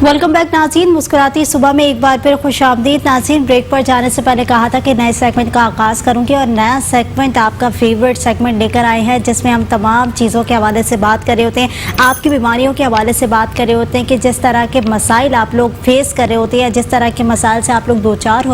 Welcome back नाज़रीन। मुस्कुराती सुबह में एक बार फिर खुशामदीद नाज़रीन। ब्रेक पर जाने से पहले कहा था कि नए सेगमेंट का आगाज़ करूंगी और नया सेगमेंट आपका फेवरेट सेगमेंट लेकर आए हैं, जिसमें हम तमाम चीज़ों के हवाले से बात कर रहे होते हैं, आपकी बीमारियों के हवाले से बात कर रहे होते हैं कि जिस तरह के मसाइल आप लोग फेस कर रहे होते हैं, जिस तरह के मसाइल से आप लोग दो चार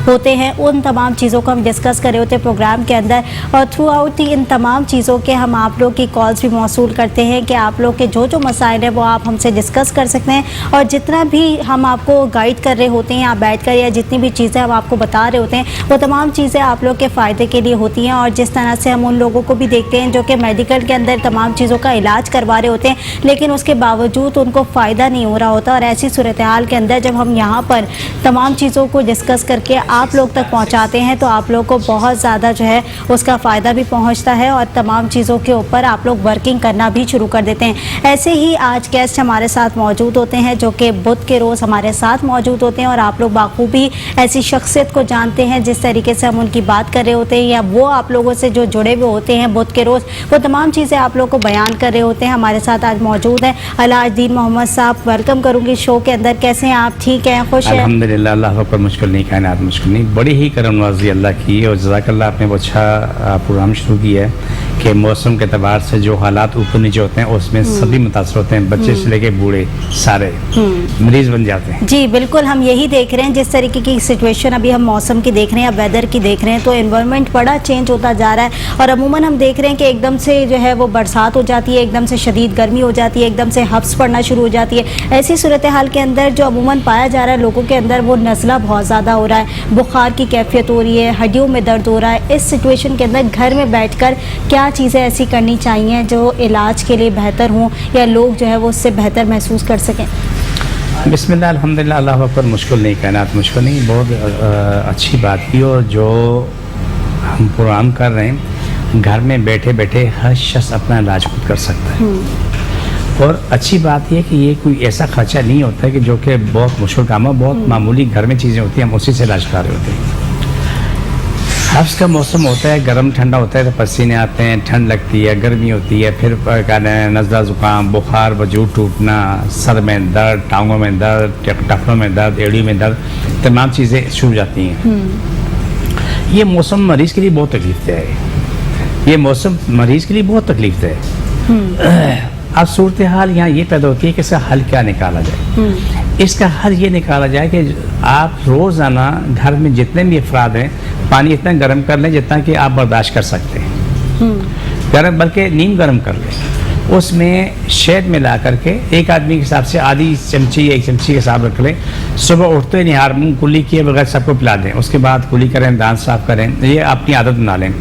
होते हैं, उन तमाम चीज़ों को हम डिस्कस कर रहे होते हैं प्रोग्राम के अंदर। और थ्रू आउट इन तमाम चीज़ों के हम आप लोग की कॉल्स भी मौसूल करते हैं कि आप लोग के जो मसाइल है वो आप हमसे डिस्कस कर सकते हैं। और जितना भी हम आपको गाइड कर रहे होते हैं, आप बैठ कर या जितनी भी चीज़ें हम आपको बता रहे होते हैं, वो तमाम चीज़ें आप लोग के फ़ायदे के लिए होती हैं। और जिस तरह से हम उन लोगों को भी देखते हैं जो कि मेडिकल के अंदर तमाम चीज़ों का इलाज करवा रहे होते हैं, लेकिन उसके बावजूद उनको फ़ायदा नहीं हो रहा होता। और ऐसी सूरत हाल के अंदर जब हम यहाँ पर तमाम चीज़ों को डिस्कस करके आप लोग तक पहुँचाते हैं, तो आप लोग को बहुत ज़्यादा जो है उसका फ़ायदा भी पहुँचता है और तमाम चीज़ों के ऊपर आप लोग वर्किंग करना भी शुरू कर देते हैं। ऐसे ही आज गेस्ट हमारे साथ मौजूद होते हैं जो कि बुध के रोज़ हमारे साथ मौजूद होते हैं, और आप लोग बाखूबी ऐसी शख्सियत को जानते हैं जिस तरीके से हम उनकी बात कर रहे होते हैं या वो आप लोगों से जो जुड़े हुए होते हैं बुध के रोज़, वो तमाम चीज़ें आप लोग को बयान कर रहे होते हैं। हमारे साथ आज मौजूद हैं अलाउद्दीन मोहम्मद साहब। वेलकम करूँगी शो के अंदर। कैसे हैं आप? ठीक हैं, खुश हैं? अल्हम्दुलिल्लाह, अल्लाह पर मुश्किल नहीं, कायनात मुश्किल नहीं। बड़ी ही करम नवाज़ी अल्लाह की, और जज़ाकल्लाह आपने बहुत अच्छा प्रोग्राम शुरू किया है कि मौसम के अतबार से जो हालात ऊपर नीचे होते हैं उसमें सभी मुतासर होते हैं, बच्चे से लेके बूढ़े सारे मरीज बन जाते हैं। जी बिल्कुल, हम यही देख रहे हैं जिस तरीके की सिचुएशन अभी हम मौसम की देख रहे हैं, वेदर की देख रहे हैं, तो एनवायरनमेंट बड़ा चेंज होता जा रहा है। और अमूमन हम देख रहे हैं कि एकदम से जो है वो बरसात हो जाती है, एकदम से शदीद गर्मी हो जाती है, एकदम से हब्स पड़ना शुरू हो जाती है। ऐसी सूरत हाल के अंदर जो अमूमन पाया जा रहा है लोगों के अंदर, वो नज़ला बहुत ज़्यादा हो रहा है, बुखार की कैफियत हो रही है, हड्डियों में दर्द हो रहा है। इस सिचुएशन के अंदर घर में बैठकर क्या चीज़ें ऐसी करनी चाहिए जो इलाज के लिए बेहतर हों या लोग जो है वो उससे बेहतर महसूस कर सकें? बिस्मिल्लाह, अल्हम्दुलिल्लाह, अल्लाह पर मुश्किल नहीं, कायनात मुश्किल नहीं। बहुत अच्छी बात की, और जो हम प्रोग्राम कर रहे हैं घर में बैठे बैठे हर शख्स अपना इलाज खुद कर सकता है। और अच्छी बात यह कि ये कोई ऐसा खर्चा नहीं होता है कि जो कि बहुत मुश्किल काम है, बहुत मामूली घर में चीज़ें होती हैं, हम उसी से इलाज कर रहे होते हैं। हफ्स का मौसम होता है, गर्म ठंडा होता है तो पसीने आते हैं, ठंड लगती है, गर्मी होती है, फिर नज़ला ज़ुकाम, बुखार, वजूद टूटना, सर में दर्द, टांगों में दर्द, टखनों में दर्द, एड़ी में दर्द, तमाम चीज़ें शुरू जाती हैं। ये मौसम मरीज़ के लिए बहुत तकलीफ है, ये मौसम मरीज़ के लिए बहुत तकलीफ है। अब सूरत हाल यहाँ ये पैदा होती है कि इसका हल क्या निकाला जाए। इसका हल ये निकाला जाए कि आप रोज़ाना घर में जितने भी अफराद हैं पानी इतना गर्म कर लें जितना कि आप बर्दाश्त कर सकते हैं, गर्म बल्कि नीम गर्म कर लें, उसमें शहद मिला करके एक आदमी के हिसाब से आधी चमची या एक चमची के हिसाब रख लें। सुबह उठते निहार मुँह कुली किए बगैर सबको पिला दें, उसके बाद कुली करें, दांत साफ करें। ये अपनी आदत बना लें।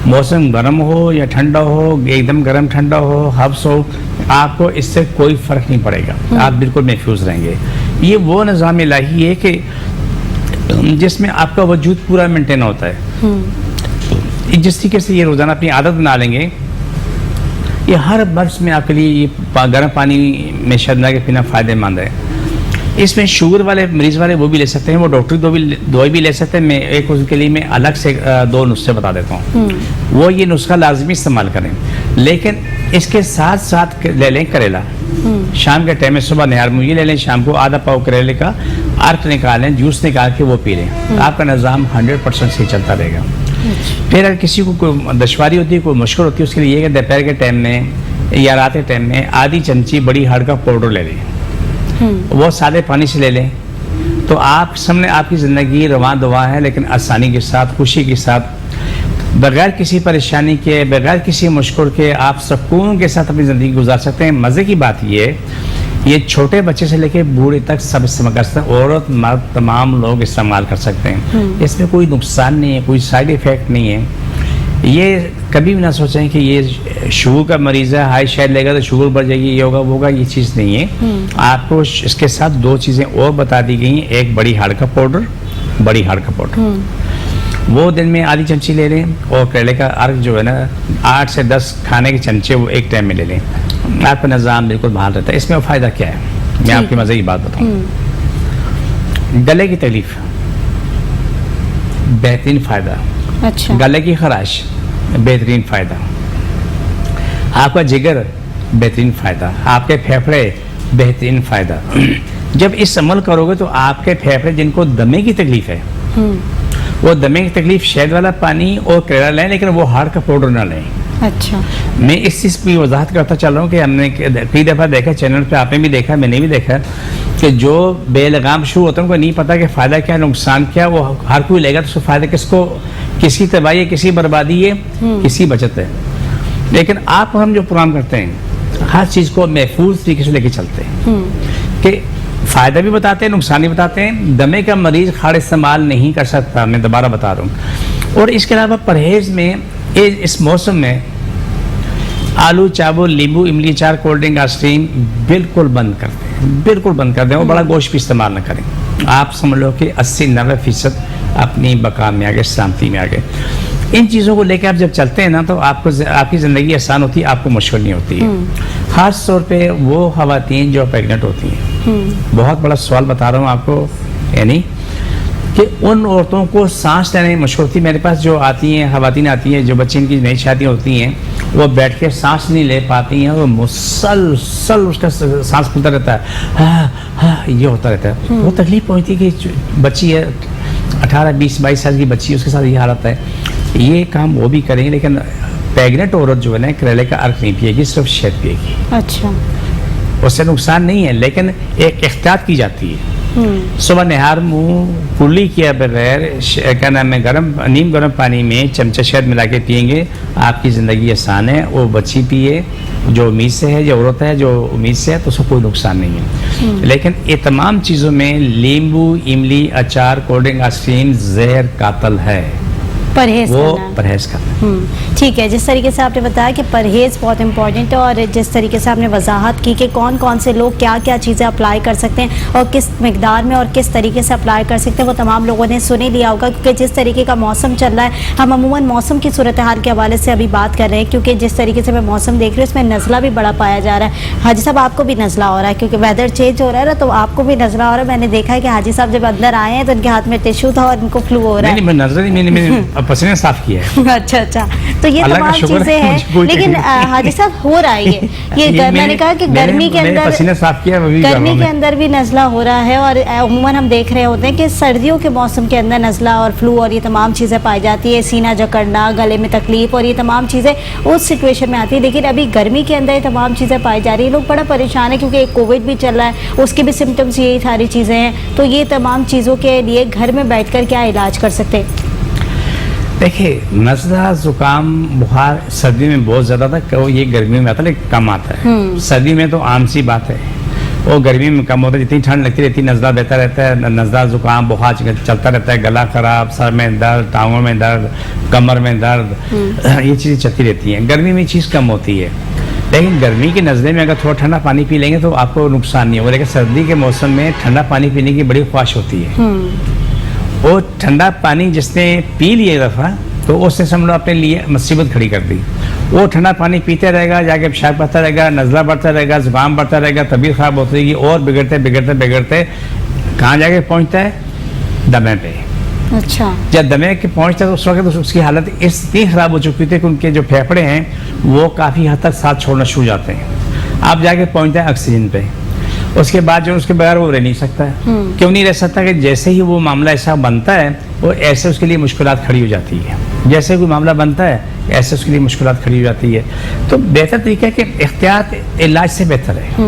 मौसम गर्म हो या ठंडा हो, एकदम गर्म ठंडा हो, हब्स हो, आपको इससे कोई फ़र्क नहीं पड़ेगा, आप बिल्कुल महफूज रहेंगे। ये वो निज़ाम इलाही है कि जिसमें आपका वजूद पूरा मेंटेन होता है। जिस तरीके से ये रोज़ाना अपनी आदत बना लेंगे, ये हर बर्स में आपके लिए ये गर्म पानी में शहद मिला के पीना फ़ायदेमंद है। इसमें शुगर वाले मरीज़ वाले वो भी ले सकते हैं, वो डॉक्टरी दवाई भी ले सकते हैं। मैं एक उसके लिए मैं अलग से दो नुस्खे बता देता हूँ, वो ये नुस्खा लाजमी इस्तेमाल करें। लेकिन इसके साथ साथ ले लें करेला, शाम के टाइम में सुबह निहार मुँह ये ले लें, शाम को आधा पाव करेले का अर्क निकालें, जूस निकाल के वो पी लें, आपका निज़ाम 100% सही चलता रहेगा। फिर अगर किसी को कोई दुश्वारी होती है, कोई मुश्किल होती है, उसके लिए ये दोपहर के टाइम में या रात के टाइम में आधी चमची बड़ी हड़ का पाउडर ले लें, वो सादे पानी से ले लें, तो आप सामने आपकी ज़िंदगी रवां दवा है, लेकिन आसानी के साथ, खुशी के साथ, बगैर किसी परेशानी के, बगैर किसी मुश्किल के आप सुकून के साथ अपनी ज़िंदगी गुजार सकते हैं। मज़े की बात ये छोटे बच्चे से लेकर बूढ़े तक सब इस्तेमाल कर सकते हैं, औरत मर्द तमाम लोग इस्तेमाल कर सकते हैं। इसमें कोई नुकसान नहीं है, कोई साइड इफ़ेक्ट नहीं है। ये कभी भी ना सोचें कि ये शुगर का मरीज़ है, हाई शहद लेगा तो शुगर बढ़ जाएगी, ये होगा वो होगा, ये चीज़ नहीं है। आपको इसके साथ दो चीज़ें और बता दी गई हैं, एक बड़ी हाड़ का पाउडर, बड़ी हाड़ का पाउडर वो दिन में आधी चमची ले लें, और करेले का अर्क जो है ना 8 से 10 खाने के चमचे वो एक टाइम में ले लें, आपका निज़ाम बिल्कुल बहाल रहता है। इसमें फ़ायदा क्या है, मैं आपकी मज़े की बात बताऊँ। गले की तकलीफ बेहतरीन फ़ायदा, अच्छा। गले की खराश बेहतरीन फ़ायदा, आपका जिगर बेहतरीन फ़ायदा, आपके फेफड़े बेहतरीन फ़ायदा, जब इस अमल करोगे तो आपके फेफड़े जिनको दमे की तकलीफ है वो दमे की तकलीफ शहद वाला पानी और करेला लें, लेकिन वो हार्ड का पाउडर ना लें। अच्छा। मैं इस चीज़ की वजाहत करता चल रहा हूँ कि हमने कई दफ़ा देखा चैनल पे, आपने भी देखा, मैंने भी देखा कि जो बेलगाम शुरू होता है उनको नहीं पता कि फ़ायदा क्या नुकसान क्या, वो हर कोई लेगा तो उसको फ़ायदा किसको, किसी तबाही है, किसी बर्बादी है, किसी बचत है। लेकिन आप हम जो प्रोग्राम करते हैं हर चीज़ को महफूज तरीके से लेके चलते हैं कि फ़ायदा भी बताते हैं, नुकसान भी बताते हैं। दमे का मरीज़ खाड़ इस्तेमाल नहीं कर सकता, मैं दोबारा बता रहा हूँ। और इसके अलावा परहेज़ में इस मौसम में आलू चावल नींबू इमली अचार कोल्ड ड्रिंक आइसक्रीम बिल्कुल बंद कर दें, बिल्कुल बंद कर दें। और बड़ा गोश्त भी इस्तेमाल न करें। आप समझ लो कि 80-90% अपनी बका में आ गए, सलामती में आ गए। इन चीज़ों को लेकर आप जब चलते हैं ना तो आपको आपकी ज़िंदगी आसान होती है, आपको मुश्किल नहीं होती है। ख़ास तौर पे वो ख़वातीन जो प्रेगनेंट होती हैं, बहुत बड़ा सवाल बता रहा हूँ आपको, यानी कि उन औरतों को सांस लेने में मुश्किल होती है। मेरे पास जो आती हैं ख़वातीन आती हैं जो बच्चे इनकी नई शादियाँ होती हैं, वो बैठ के सांस नहीं ले पाती हैं, वो मुसलसल उसका सांस खुलता रहता है, हाँ हाँ ये होता रहता है। वो तकलीफ पहुँचती है कि बच्ची है 18-20-22 साल की बच्ची, उसके साथ ये हालत है। ये काम वो भी करेंगे, लेकिन प्रेगनेंट औरत जो है ना करेले का अर्क नहीं पिएगी, सिर्फ शहद पिएगी। अच्छा। उससे नुकसान नहीं है, लेकिन एक एहतियात की जाती है। सुबह नहार मुंह कुल्ली किया बगैर क्या नाम है नीम गर्म पानी में चमचा शहद मिला के पियेंगे, आपकी ज़िंदगी आसान है। वो बच्ची पिए जो उम्मीद से है, जो औरत है जो उम्मीद से है, तो उसको कोई नुकसान नहीं है। लेकिन ये तमाम चीज़ों में नींबू इमली अचार कोल्ड ड्रिंक आइसक्रीम जहर कातल है, परहेज वो करना। परहेज करना। ठीक है, जिस तरीके से आपने बताया कि परहेज बहुत इंपॉर्टेंट है और जिस तरीके से आपने वजाहत की कि कौन कौन से लोग क्या क्या चीज़ें अप्लाई कर सकते हैं और किस मिकदार में और किस तरीके से अप्लाई कर सकते हैं, वो तमाम लोगों ने सुन ही लिया होगा। क्योंकि जिस तरीके का मौसम चल रहा है, हम अमूमन मौसम की सूरत हाल के हवाले से अभी बात कर रहे हैं, क्योंकि जिस तरीके से मैं मौसम देख रही हूँ उसमें नज़ला भी बड़ा पाया जा रहा है। हाजी साहब आपको भी नज़ला हो रहा है क्योंकि वेदर चेंज हो रहा है ना, तो आपको भी नज़ला हो रहा है। मैंने देखा है कि हाजी साहब जब अंदर आए हैं तो उनके हाथ में टिश्यू था और इनको फ्लू हो रहा है। नहीं, नजर मैंने पसीने साफ किया है। अच्छा, तो ये तमाम चीजें हैं, लेकिन हाजी साहब हो रहा है ये मैंने कहा कि गर्मी के अंदर पसीना साफ किया, गर्मी के अंदर भी नज़ला हो रहा है। और अमूमन हम देख रहे होते हैं कि सर्दियों के मौसम के अंदर नज़ला और फ्लू और ये तमाम चीज़ें पाई जाती है, सीना जकड़ना, गले में तकलीफ और ये तमाम चीज़ें उस सिचुएशन में आती है। लेकिन अभी गर्मी के अंदर ये तमाम चीज़ें पाई जा रही है। लोग बड़ा परेशान है क्योंकि एक कोविड भी चल रहा है, उसके भी सिम्टम्स यही सारी चीज़ें हैं। तो ये तमाम चीज़ों के लिए घर में बैठ कर क्या इलाज कर सकते हैं? देखिए, नज़ला ज़ुकाम बुखार सर्दी में बहुत ज़्यादा था, ये गर्मी में आता है लेकिन कम आता है। सर्दी में तो आम सी बात है, वो गर्मी में कम होता है। जितनी ठंड लगती रहती है नज़ला बहता रहता है, नज़ला ज़ुकाम बुखार चलता रहता है, गला ख़राब, सर में दर्द, टांगों में दर्द, कमर में दर्द, ये चीज़ें चलती रहती हैं। गर्मी में चीज़ कम होती है, लेकिन गर्मी के नज़ले में अगर थोड़ा ठंडा पानी पी लेंगे तो आपको नुकसान नहीं होगा। लेकिन सर्दी के मौसम में ठंडा पानी पीने की बड़ी ख्वाहिश होती है। वो ठंडा पानी जिसने पी लिया एक दफ़ा तो उसने समझ अपने लिए मुसीबत खड़ी कर दी। वो ठंडा पानी पीते रहेगा, जाके पेशाब बढ़ता रहेगा, नज़ला बढ़ता रहेगा, ज़ुकाम बढ़ता रहेगा, तबीयत ख़राब होती रहेगी और बिगड़ते बिगड़ते बिगड़ते कहाँ जाके पहुँचता है? दमे पे। अच्छा। जब दमे के पहुँचता है तो उस वक्त उसकी हालत इतनी ख़राब हो चुकी थी कि उनके जो फेफड़े हैं वो काफ़ी हद तक साथ छोड़ना शुरू हो जाते हैं। आप जाके पहुँचता है ऑक्सीजन पे, उसके बाद जो उसके बगैर वो रह नहीं सकता है। क्यों नहीं रह सकता? कि जैसे ही वो मामला ऐसा बनता है वो ऐसे उसके लिए मुश्किलात खड़ी हो जाती है। जैसे कोई मामला बनता है ऐसे उसके लिए मुश्किलात खड़ी हो जाती है। तो बेहतर तरीका है कि एहतियात इलाज से बेहतर है।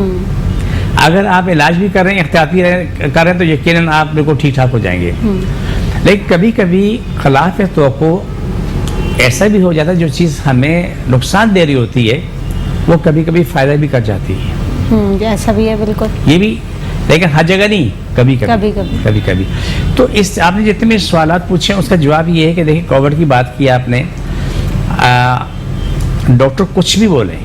अगर आप इलाज भी कर रहे हैं, एहतियात भी कर रहे हैं, तो यकीनन आप बिल्कुल ठीक ठाक हो जाएंगे। लेकिन कभी कभी खिलाफ तवक्को ऐसा भी हो जाता है, जो चीज़ हमें नुकसान दे रही होती है वो कभी कभी फ़ायदा भी कर जाती है। ऐसा भी है, बिल्कुल। ये भी, लेकिन हर जगह नहीं, कभी कभी। तो इस आपने जितने भी सवालात पूछे उसका जवाब ये है कि देखिए, कोविड की बात की आपने, डॉक्टर कुछ भी बोले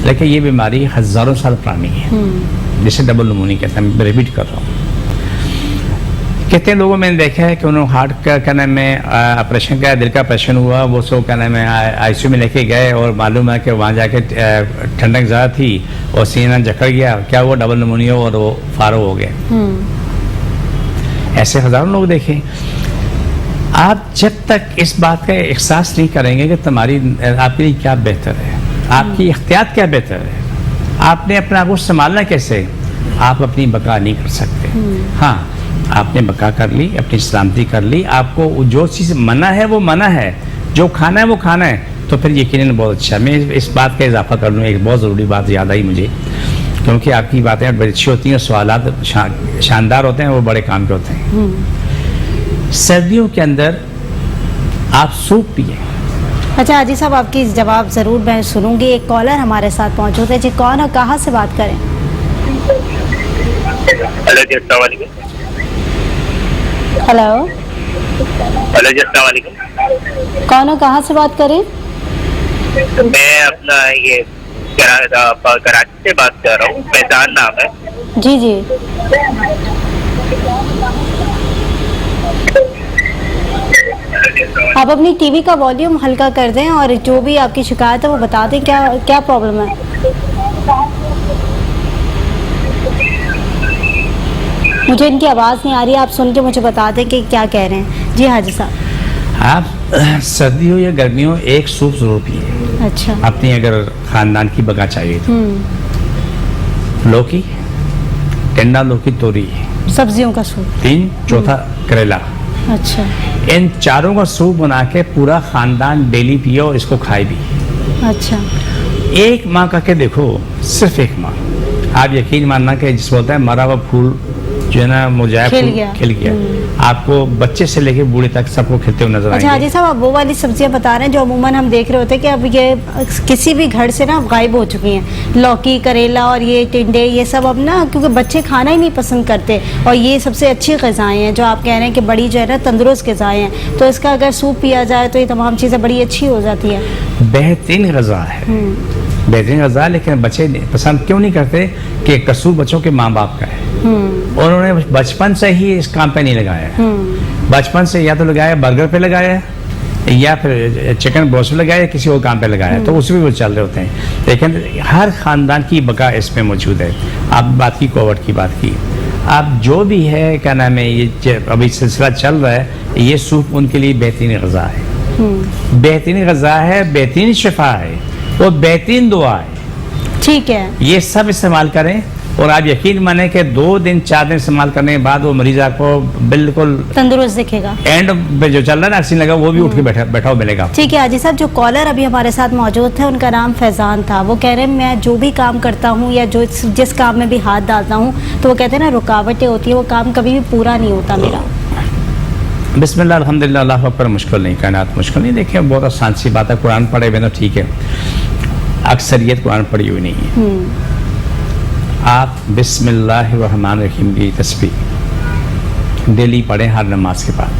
लेकिन ये बीमारी हज़ारों साल पुरानी है। जिसे डबल निमोनिया कहते हैं, मैं रिपीट कर रहा हूँ। कितने लोगों मैंने देखा है कि उन्होंने हार्ट का क्या नाम है ऑपरेशन का, दिल का ऑपरेशन हुआ, वो सब क्या नाम है आईसीयू में लेके गए और मालूम है कि वहाँ जाके ठंडक ज़्यादा थी और सीना जकड़ गया, क्या वो डबल निमोनिया और वो फारो हो गए। ऐसे हज़ारों लोग देखे। आप जब तक इस बात का एहसास नहीं करेंगे कि तुम्हारी आपके लिए क्या बेहतर है, आपकी एहतियात क्या बेहतर है, आपने अपने आप को संभालना कैसे, आप अपनी बका नहीं कर सकते। हाँ, आपने बका कर ली, अपनी सलामती कर ली, आपको जो चीज़ मना है वो मना है, जो खाना है वो खाना है, तो फिर यकीनन बहुत अच्छा। मैं इस बात का इजाफा कर लूँ, एक बहुत ज़रूरी बात याद आई मुझे, क्योंकि आपकी बातें बड़ी अच्छी होती हैं, सवालात शानदार होते हैं, वो बड़े काम के होते हैं। सर्दियों के अंदर आप सूप पिए। अच्छा हाजी साहब, आपकी जवाब ज़रूर मैं सुनूंगी। एक कॉलर हमारे साथ मौजूद है जी, कौन और कहाँ से बात करें? हेलो जी, अस्सलाम वालेकुम। हेलो, हेलो जी, अस्सलाम वालेकुम। कौन और कहाँ से बात करें? मैं अपना ये कराची से बात कर रहा हूँ, फैजान नाम है। जी जी, आप अपनी टीवी का वॉल्यूम हल्का कर दें और जो भी आपकी शिकायत है वो बता दें, क्या क्या प्रॉब्लम है। मुझे इनकी आवाज़ नहीं आ रही, आप सुन के मुझे बता दें कि क्या कह रहे हैं। जी हाजी साहब। आप सर्दी हो या गर्मी हो, एक सूप ज़रूर पिए। अच्छा। अपनी अगर ख़ानदान की बका चाहिए तो लौकी, टिंडा लौकी, तोरी, सब्जियों का सूप। 3, चौथा करेला। अच्छा इन चारों का सूप बना के पूरा ख़ानदान डेली पिए और इसको खाए भी। अच्छा। एक माह का के देखो, सिर्फ एक माह, आप यकीन मानना कि जिस बोलते हैं मरा हुआ फूल जो है ना मुरझाया खिल फूल गया। खिल गया। आपको बच्चे से लेके बूढ़े तक सबको खिलते हुए नजर अच्छा आएंगे। हाजी साहब, आप वो वाली सब्जियां बता रहे हैं जो अमूमन हम देख रहे होते हैं कि अब ये किसी भी घर से ना गायब हो चुकी हैं। लौकी, करेला और ये टिंडे, ये सब अब ना, क्योंकि बच्चे खाना ही नहीं पसंद करते, और ये सबसे अच्छी ग़िज़ाएँ हैं जो आप कह रहे हैं कि बड़ी जो है ना तंदुरुस्त ग़िज़ाएँ हैं, तो इसका अगर सूप पिया जाए तो ये तमाम चीज़ें बड़ी अच्छी हो जाती है। बेहतरीन गज़ा है, बेहतरीन गज़ा, लेकिन बच्चे पसंद क्यों नहीं करते कि कसूर बच्चों के माँ बाप का है। उन्होंने बचपन से ही इस काम पे नहीं लगाया है। बचपन से या तो लगाया बर्गर पे लगाया है, या फिर चिकन ब्रोस्ट पे लगाया, या किसी और काम पे लगाया है, तो उसमें भी वो चल रहे होते हैं। लेकिन हर ख़ानदान की बका इसमें मौजूद है। आप बात की कोविड की बात की, आप जो भी है, क्या नाम है, ये अभी सिलसिला चल रहा है, ये सूप उनके लिए बेहतरीन गज़ा है, बेहतरीन गज़ा है, बेहतरीन शिफा है और बेहतरीन दुआ है। ठीक है, ये सब इस्तेमाल करें और आप यकीन माने कि 2 दिन 4 दिन इस्तेमाल करने के बाद वो मरीज आपको बिल्कुल तंदुरुस्त दिखेगा। एंड पे जो चल रहा है ना एक्सीडेंट लगा, वो भी उठ के बैठा हुआ मिलेगा। ठीक है हाजी साहब, जो कॉलर अभी हमारे साथ मौजूद थे उनका नाम फैजान था। वो कह रहे हैं मैं जो भी काम करता हूँ या जो जिस काम में भी हाथ डालता हूँ, तो वो कहते हैं ना रुकावटें होती है, वो काम कभी भी पूरा नहीं होता मेरा। बिस्मिल्लाह, अल्हम्दुलिल्लाह, अल्लाह अकबर। मुश्किल नहीं, कायनात मुश्किल नहीं। देखिए बहुत आसान सी बात है, कुरान पढ़े हुए तो ठीक है, अक्सरियत कुरान पढ़ी हुई नहीं है। आप बिस्मिल्लाहिर्रहमानिर्रहीम की तस्बीह डेली पढ़ें हर नमाज के बाद,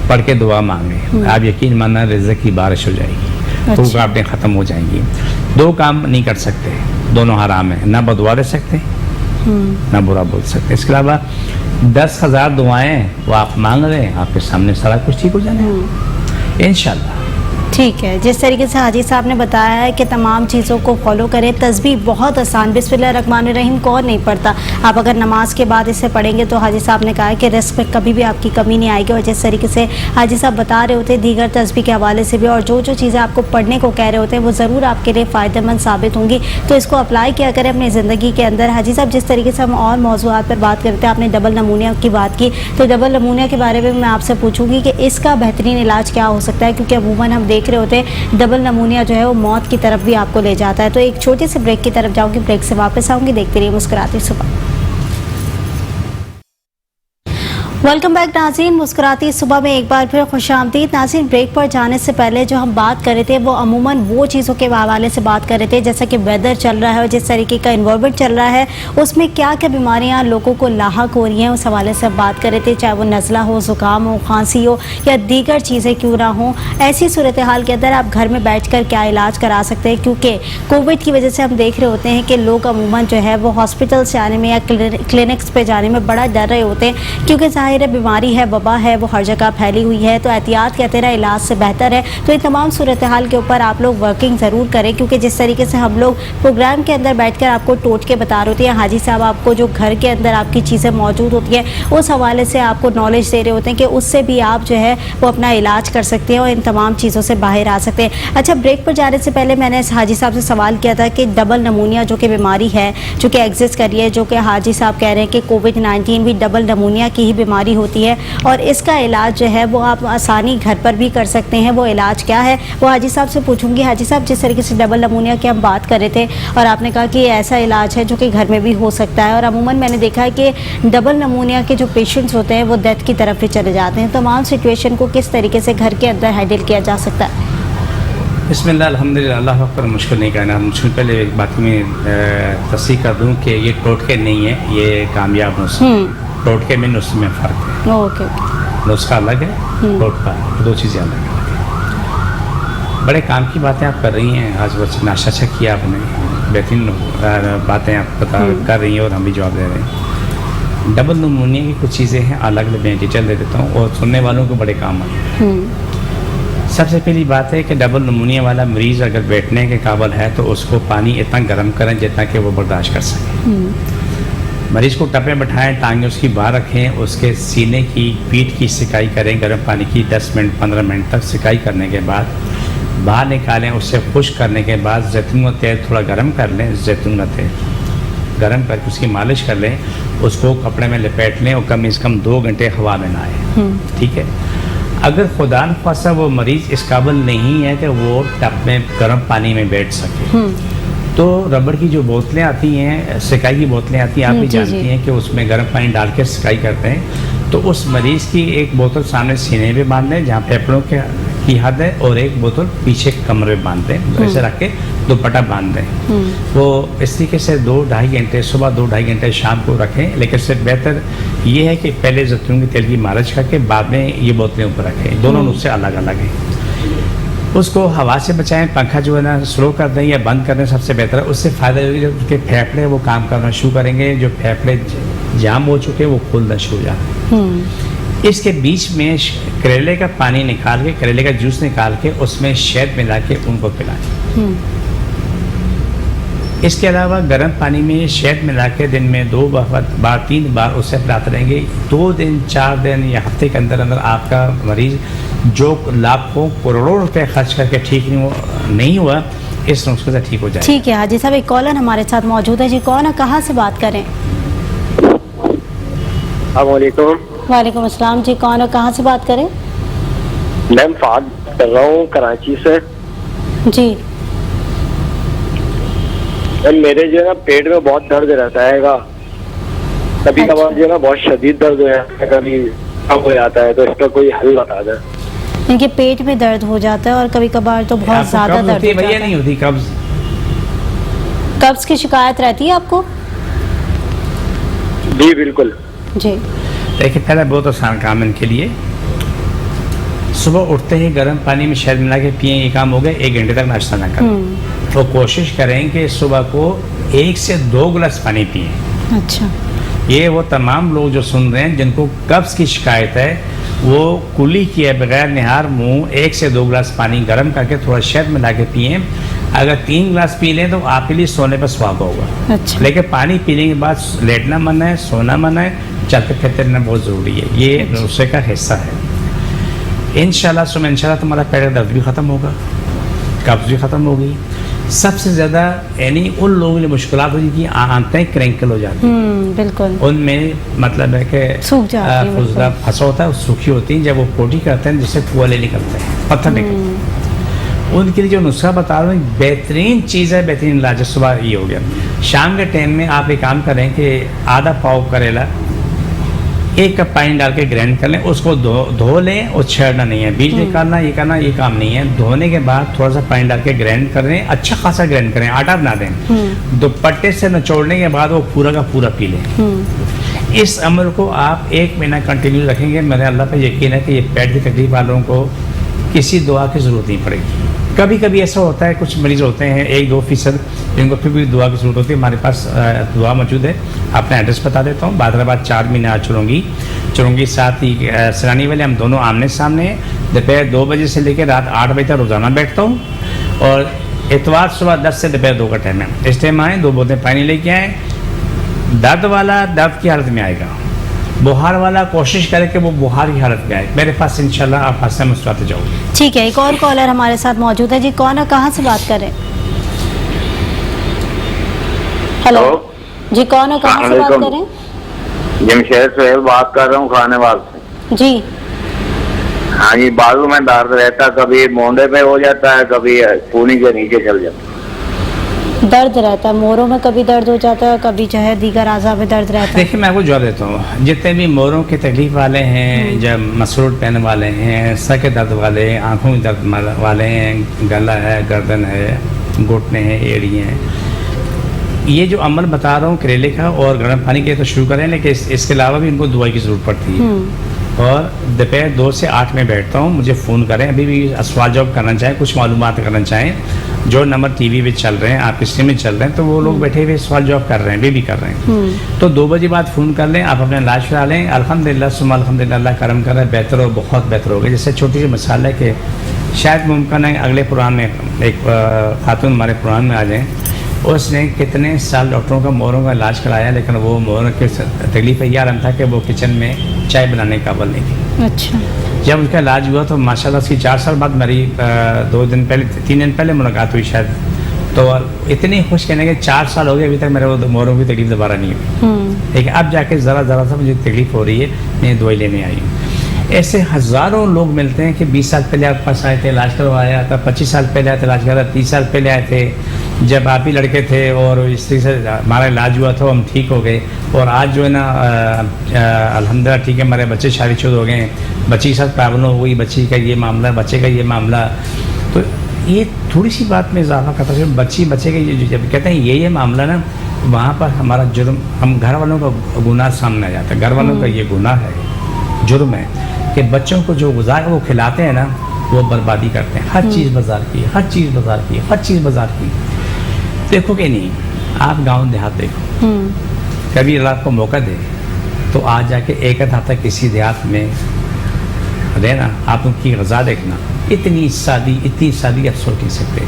पढ़ के दुआ मांगें। आप यकीन मानना रिज़्क़ की बारिश हो जाएगी, अच्छा। रुकावटें ख़त्म हो जाएंगी। 2 काम नहीं कर सकते, दोनों हराम है, ना बदुआ दे सकते ना बुरा बोल सकते। इसके अलावा 10,000 दुआएं वो आप मांग रहे हैं, आपके सामने सारा कुछ ठीक हो जाएगा इंशाल्लाह। ठीक है, जिस तरीके से हाजी साहब ने बताया है कि तमाम चीज़ों को फॉलो करें। तस्बीह बहुत आसान, बिस्मिल्लाहिर्रहमानिर्रहीम कौन नहीं पढ़ता। आप अगर नमाज के बाद इसे पढ़ेंगे तो हाजी साहब ने कहा है कि रिस्क में कभी भी आपकी कमी नहीं आएगी। और जिस तरीके से हाजी साहब बता रहे होते हैं दीगर तस्बीह के हवाले से भी, और जो जो चीज़ें आपको पढ़ने को कह रहे होते हैं वो ज़रूर आपके लिए फ़ायदेमंद साबित होंगी, तो इसको अप्लाई किया करें अपनी ज़िंदगी के अंदर। हाजी साहब, जिस तरीके से हम और मौज़ूआत पर बात करते हैं, आपने डबल नमूनिया की बात की, तो डबल नमूनिया के बारे में मैं आपसे पूछूंगी कि इसका बेहतरीन इलाज क्या हो सकता है, क्योंकि अमूमन हम देख रहे होते हैं डबल नमूनिया जो है वो मौत की तरफ भी आपको ले जाता है। तो एक छोटे से ब्रेक की तरफ जाऊंगी, ब्रेक से वापस आऊंगी। देखते रहिए मुस्कुराती सुबह। वेलकम बैक नाज़रीन, मुस्कुराती सुबह में एक बार फिर खुशामदीद। नाज़रीन, ब्रेक पर जाने से पहले जो हम बात कर रहे थे वो अमूमन वो चीज़ों के हवाले से बात कर रहे थे, जैसा कि वेदर चल रहा है और जिस तरीके का इन्वायरमेंट चल रहा है उसमें क्या क्या बीमारियां लोगों को लाहक हो रही हैं, उस हवाले से बात कर रहे थे। चाहे वो नज़ला हो, ज़ुकाम हो, खांसी हो या दीगर चीज़ें क्यों ना हो, ऐसी सूरत हाल के अंदर आप घर में बैठ कर क्या इलाज करा सकते हैं। क्योंकि कोविड की वजह से हम देख रहे होते हैं कि लोग अमूमन जो है वो हॉस्पिटल से आने में या क्लिनिक्स पर जाने में बड़ा डर रहे होते हैं, क्योंकि ज़ाहिर ज़ाहिर बीमारी है, वबा है, वो हर जगह फैली हुई है, तो एहतियात कहते हैं इलाज से बेहतर है। तो इन तमाम सूरत हाल के ऊपर आप लोग वर्किंग ज़रूर करें, क्योंकि जिस तरीके से हम लोग प्रोग्राम के अंदर बैठकर आपको टोट के बता रहे होते हैं, हाजी साहब आपको जो घर के अंदर आपकी चीज़ें मौजूद होती हैं उस हवाले से आपको नॉलेज दे रहे होते हैं कि उससे भी आप जो है वो अपना इलाज कर सकते हैं और इन तमाम चीज़ों से बाहर आ सकते हैं। अच्छा, ब्रेक पर जाने से पहले मैंने हाजी साहब से सवाल किया था कि डबल नमूनिया जो कि बीमारी है जो कि एग्जिस्ट कर रही है, जो कि हाजी साहब कह रहे हैं कि कोविड-19 भी डबल नमूनिया की ही बीमारी होती है और इसका इलाज जो है वो आप आसानी घर पर भी कर सकते हैं। वो इलाज क्या है वो हाजी साहब से पूछूंगी। हाजी साहब, जिस तरीके से डबल नमूनिया की हम बात कर रहे थे और आपने कहा कि ऐसा इलाज है जो कि घर में भी हो सकता है, और अमूमन मैंने देखा है कि डबल नमूनिया के जो पेशेंट्स होते हैं वो डेथ की तरफ ही चले जाते हैं। तमाम सिचुएशन को किस तरीके से घर के अंदर हैंडल किया जा सकता है? बिस्मिल्लाह, अल्हम्दुलिल्लाह, अल्लाह अकबर। मुश्किल नहीं कहना। मुश्किल पहले एक बात में तस्दीक कर दूँ कि ये टोटके नहीं है, ये कामयाब नुस्खा। टोटके में नुस्खे में फ़र्क है। ओके, नुस्खा अलग है, टोटका दो चीज़ें अलग है। बड़े काम की बातें आप कर रही हैं। आज बस नाशा किया आपने, बेहतरीन बातें आप कर रही हैं और हम भी जवाब दे रहे हैं। डबल नमूनिया की कुछ चीज़ें हैं, अलग मैं डिटेल दे देता हूँ और सुनने वालों को बड़े काम आए। सबसे पहली बात है कि डबल नमूनिया वाला मरीज़ अगर बैठने के काबिल है तो उसको पानी इतना गर्म करें जितना कि वो बर्दाश्त कर सके। मरीज़ को टप में बैठाएं, टांगें उसकी बाहर रखें, उसके सीने की पीठ की सिकाई करें गर्म पानी की 10 मिनट 15 मिनट तक। सिकाई करने के बाद बाहर निकालें, उससे खुश्क करने के बाद जैतून का तेल थोड़ा गर्म कर लें, जैतून का तेल गर्म करके उसकी मालिश कर लें, उसको कपड़े में लपेट लें और कम से कम 2 घंटे हवा में नहाएं। ठीक है। अगर खुदा न खासा वो मरीज़ इस काबिल नहीं है कि वो टब में गर्म पानी में बैठ सके, तो रबड़ की जो बोतलें आती हैं, सिकाई की बोतलें आती हैं, आप भी जानती हैं कि उसमें गर्म पानी डाल के सिकाई करते हैं। तो उस मरीज़ की एक बोतल सामने सीने पे बांध लें जहाँ फेफड़ों की हद है, और एक बोतल पीछे कमरे में बांध दें, ऐसे रख के दुपट्टा बांध दें। वो इस तरीके से 2-2.5 घंटे सुबह, 2-2.5 घंटे शाम को रखें। लेकिन इससे बेहतर ये है कि पहले जैतून के तेल की मालिश करके बाद में ये बोतलें ऊपर रखें। दोनों नुस्खे अलग अलग हैं। उसको हवा से बचाएं, पंखा जो है ना स्लो कर दें या बंद कर दें, सबसे बेहतर है। उससे फ़ायदा ये जब उसके फेफड़े वो काम करना शुरू करेंगे, जो फेफड़े जाम हो चुके हैं वो खुलना शुरू हो जाए। इसके बीच में करेले का पानी निकाल के, करेले का जूस निकाल के उसमें शहद मिला के उनको पिलाएं। इसके अलावा गर्म पानी में शहद मिला के दिन में 2 बार 3 बार उससे पिलाते रहेंगे। 2 दिन 4 दिन या हफ्ते के अंदर अंदर आपका मरीज़ जो लाखों करोड़ों रुपए खर्च करके ठीक नहीं हुआ, इस नुस्खे से ठीक हो जाए। ठीक है हाजी साहब, एक कॉलर हमारे साथ मौजूद है। जी कौन है, कहाँ से बात करें? वालेकुम अस्सलाम जी, कौन है, कहाँ से बात करें? मैम फाद कर रहा हूँ कराची से। जी मेरे जो है ना पेट में बहुत दर्द रहता है, कभी कभार जो है ना बहुत शदीद दर्द हो जाता है, कभी कम हो जाता है, तो इसका कोई हल बता दें। इनके पेट में दर्द हो जाता है और कभी कभार तो बहुत ज्यादा दर्द होती है। भैया नहीं होती कब्ज? कब्ज की शिकायत रहती है आपको? जी बिल्कुल जी। देखिए, पहले बहुत आसान काम है इनके लिए। सुबह उठते ही गर्म पानी में शहद मिला के पिए, ये काम हो गया। 1 घंटे तक नाश्ता ना करें। तो कोशिश करें कि सुबह को 1 से 2 गिलास पानी पिए। अच्छा। ये वो तमाम लोग जो सुन रहे हैं जिनको कब्ज की शिकायत है, वो कुली किए बगैर निहार मुंह 1 से 2 गिलास पानी गर्म करके थोड़ा शहद मिला के पिए। अगर 3 गिलास पी लें तो आपके लिए सोने पर सुहागा होगा। अच्छा। लेकिन पानी पीने के बाद लेटना मना है, सोना मना है, चलते फिरते रहना बहुत ज़रूरी है। ये नुस्खे का हिस्सा है। इंशाल्लाह तुम्हारा पेट का दर्द भी ख़त्म होगा, कब्ज भी ख़त्म होगी। सबसे ज़्यादा यानी उन लोगों के लिए मुश्किलात होती थी, आंतें क्रैंकल हो जाती हैं। बिल्कुल। उनमें मतलब है कि सूख जाती है, फुजला फंसा होता है, सूखी होती हैं। जब वो पोटी करते हैं जिससे कुआले निकलते हैं, पत्थर निकलते हैं, उनके लिए जो नुस्खा बता रहा हूँ बेहतरीन चीज़ है, बेहतरीन इलाज है। सुबह ये हो गया। शाम के टाइम में आप एक काम करें कि आधा पाव करेला 1 कप पानी डाल के ग्राइंड कर लें, उसको धो लें और छेड़ना नहीं है, बीज निकालना ये करना ये काम नहीं है। धोने के बाद थोड़ा सा पानी डाल के ग्राइंड कर लें, अच्छा खासा ग्राइंड करें, आटा बना दें। दुपट्टे से निचोड़ने के बाद वो पूरा का पूरा पी लें। इस अमल को आप 1 महीना कंटिन्यू रखेंगे, मेरे अल्लाह पे यकीन है कि ये पेट की तकलीफ वालों को किसी दुआ की ज़रूरत नहीं पड़ेगी। कभी कभी ऐसा होता है, कुछ मरीज़ होते हैं 1-2% जिनको फिर भी दुआ की ज़रूरत होती है। हमारे पास दुआ मौजूद है, अपना एड्रेस बता देता हूँ। बादराबाद 4 मीनार चुरूंगी, चुरंगी साथ ही सरानी वाले, हम दोनों आमने सामने हैं। दोपहर 2 बजे से लेकर रात 8 बजे तक रोज़ाना बैठता हूँ, और इतवार सुबह 10 से दोपहर 2 का टाइम है। इस टाइम आएँ, 2 बोतलें पानी लेके आएँ। दर्द वाला दर्द की हालत में आएगा, बुखार वाला कोशिश करे कि वो बुखार की हालत में आए मेरे पास, इंशाल्लाह आप हंसते मुस्कुराते जाओगे। ठीक है, एक और कॉलर हमारे साथ मौजूद है जी। कौन है, कहाँ से बात कर रहे हैं? हेलो जी, कौन है, कहाँ से बात कर रहे हैं? जमशेद सोहेल बात कर रहा हूँ खानेवाल से। जी हाँ जी, बाजू में दर्द रहता, कभी मोंढे पे हो जाता है, कभी खूनी के नीचे चल जाता है। दर्द रहता है मोरों में, कभी दर्द हो जाता है, कभी जो है दीगर आज़ा में दर्द रहता है। देखिए मैं आपको जवाब देता हूँ, जितने भी मोरों के तकलीफ वाले हैं, जब मसरूट पहने वाले हैं, सर के दर्द वाले, आँखों में दर्द वाले हैं, गला है, गर्दन है, घुटने हैं, एड़ी हैं, ये जो अमल बता रहा हूँ करेले का और गर्म पानी के तो शुरू करें, लेकिन इसके अलावा भी इनको दवाई की ज़रूरत पड़ती है। और दोपहर 2 से 8 में बैठता हूँ, मुझे फ़ोन करें, अभी भी सवाल जवाब करना चाहें, कुछ मालूमात करना चाहें, जो नंबर टीवी पे चल रहे हैं, आपकी स्क्रीन में चल रहे हैं, तो वो लोग बैठे हुए सवाल जवाब कर रहे हैं, भी कर रहे हैं। तो 2 बजे बाद फ़ोन कर लें, आप अपना इलाज करा लें। अल्हम्दुलिल्लाह सुम्मा अल्हम्दुलिल्लाह, अल्लाह करम कर रहा है, बेहतर और बहुत बेहतर हो गया। जैसे छोटी सी मिसाल है कि शायद मुमकिन है अगले प्रोग्राम में एक खातून हमारे प्रोग्राम में आ जाएँ, उसने कितने साल डॉक्टरों का मोरों का इलाज कराया, लेकिन वो मोरों की तकलीफ यह आराम था कि वो किचन में चाय बनाने का काबिल नहीं थी। अच्छा, जब उसका इलाज हुआ तो माशाल्लाह उसकी 4 साल बाद मेरी 2 दिन पहले 3 दिन पहले मुलाकात हुई शायद, तो इतनी खुश कहने के 4 साल हो गए, अभी तक मेरे वो मोरों की तकलीफ दोबारा नहीं हुई। लेकिन अब जाके ज़रा सा मुझे तकलीफ हो रही है, मैं दवाई लेने आई हूँ। ऐसे हज़ारों लोग मिलते हैं कि 20 साल पहले आपके पास आए थे, इलाज करवाया था, 25 साल पहले आए थे, इलाज करवाया, 30 साल पहले आए थे जब आप ही लड़के थे, और इस तरीके से हमारा इलाज हुआ था, हम ठीक हो गए। और आज जो है ना अल्हम्दुलिल्लाह ठीक है, हमारे बच्चे शादीशुदा हो गए, बच्ची के साथ प्रॉब्लम हो गई, बच्ची का ये मामला, बच्चे का ये मामला, तो ये थोड़ी सी बात में इजाफा करता है। बच्चे का ये जब कहते हैं ये मामला ना, वहाँ पर हमारा जुर्म, हम घर वालों का गुनाह सामने आ जाता है। घर वालों का ये गुनाह है, जुर्म है कि बच्चों को जो गुज़ार वो खिलाते हैं ना, वो बर्बादी करते हैं। हर चीज़ बाजार की, हर चीज़ बाजार की, हर चीज़ बाजार की। देखो कि नहीं, आप गांव देहात देखो, कभी अल्लाह को मौका दे तो आज जाके एक हफ्ता किसी देहात में रहना, आप उनकी ग़ज़ा देखना, इतनी सादी आप सोच नहीं सकते।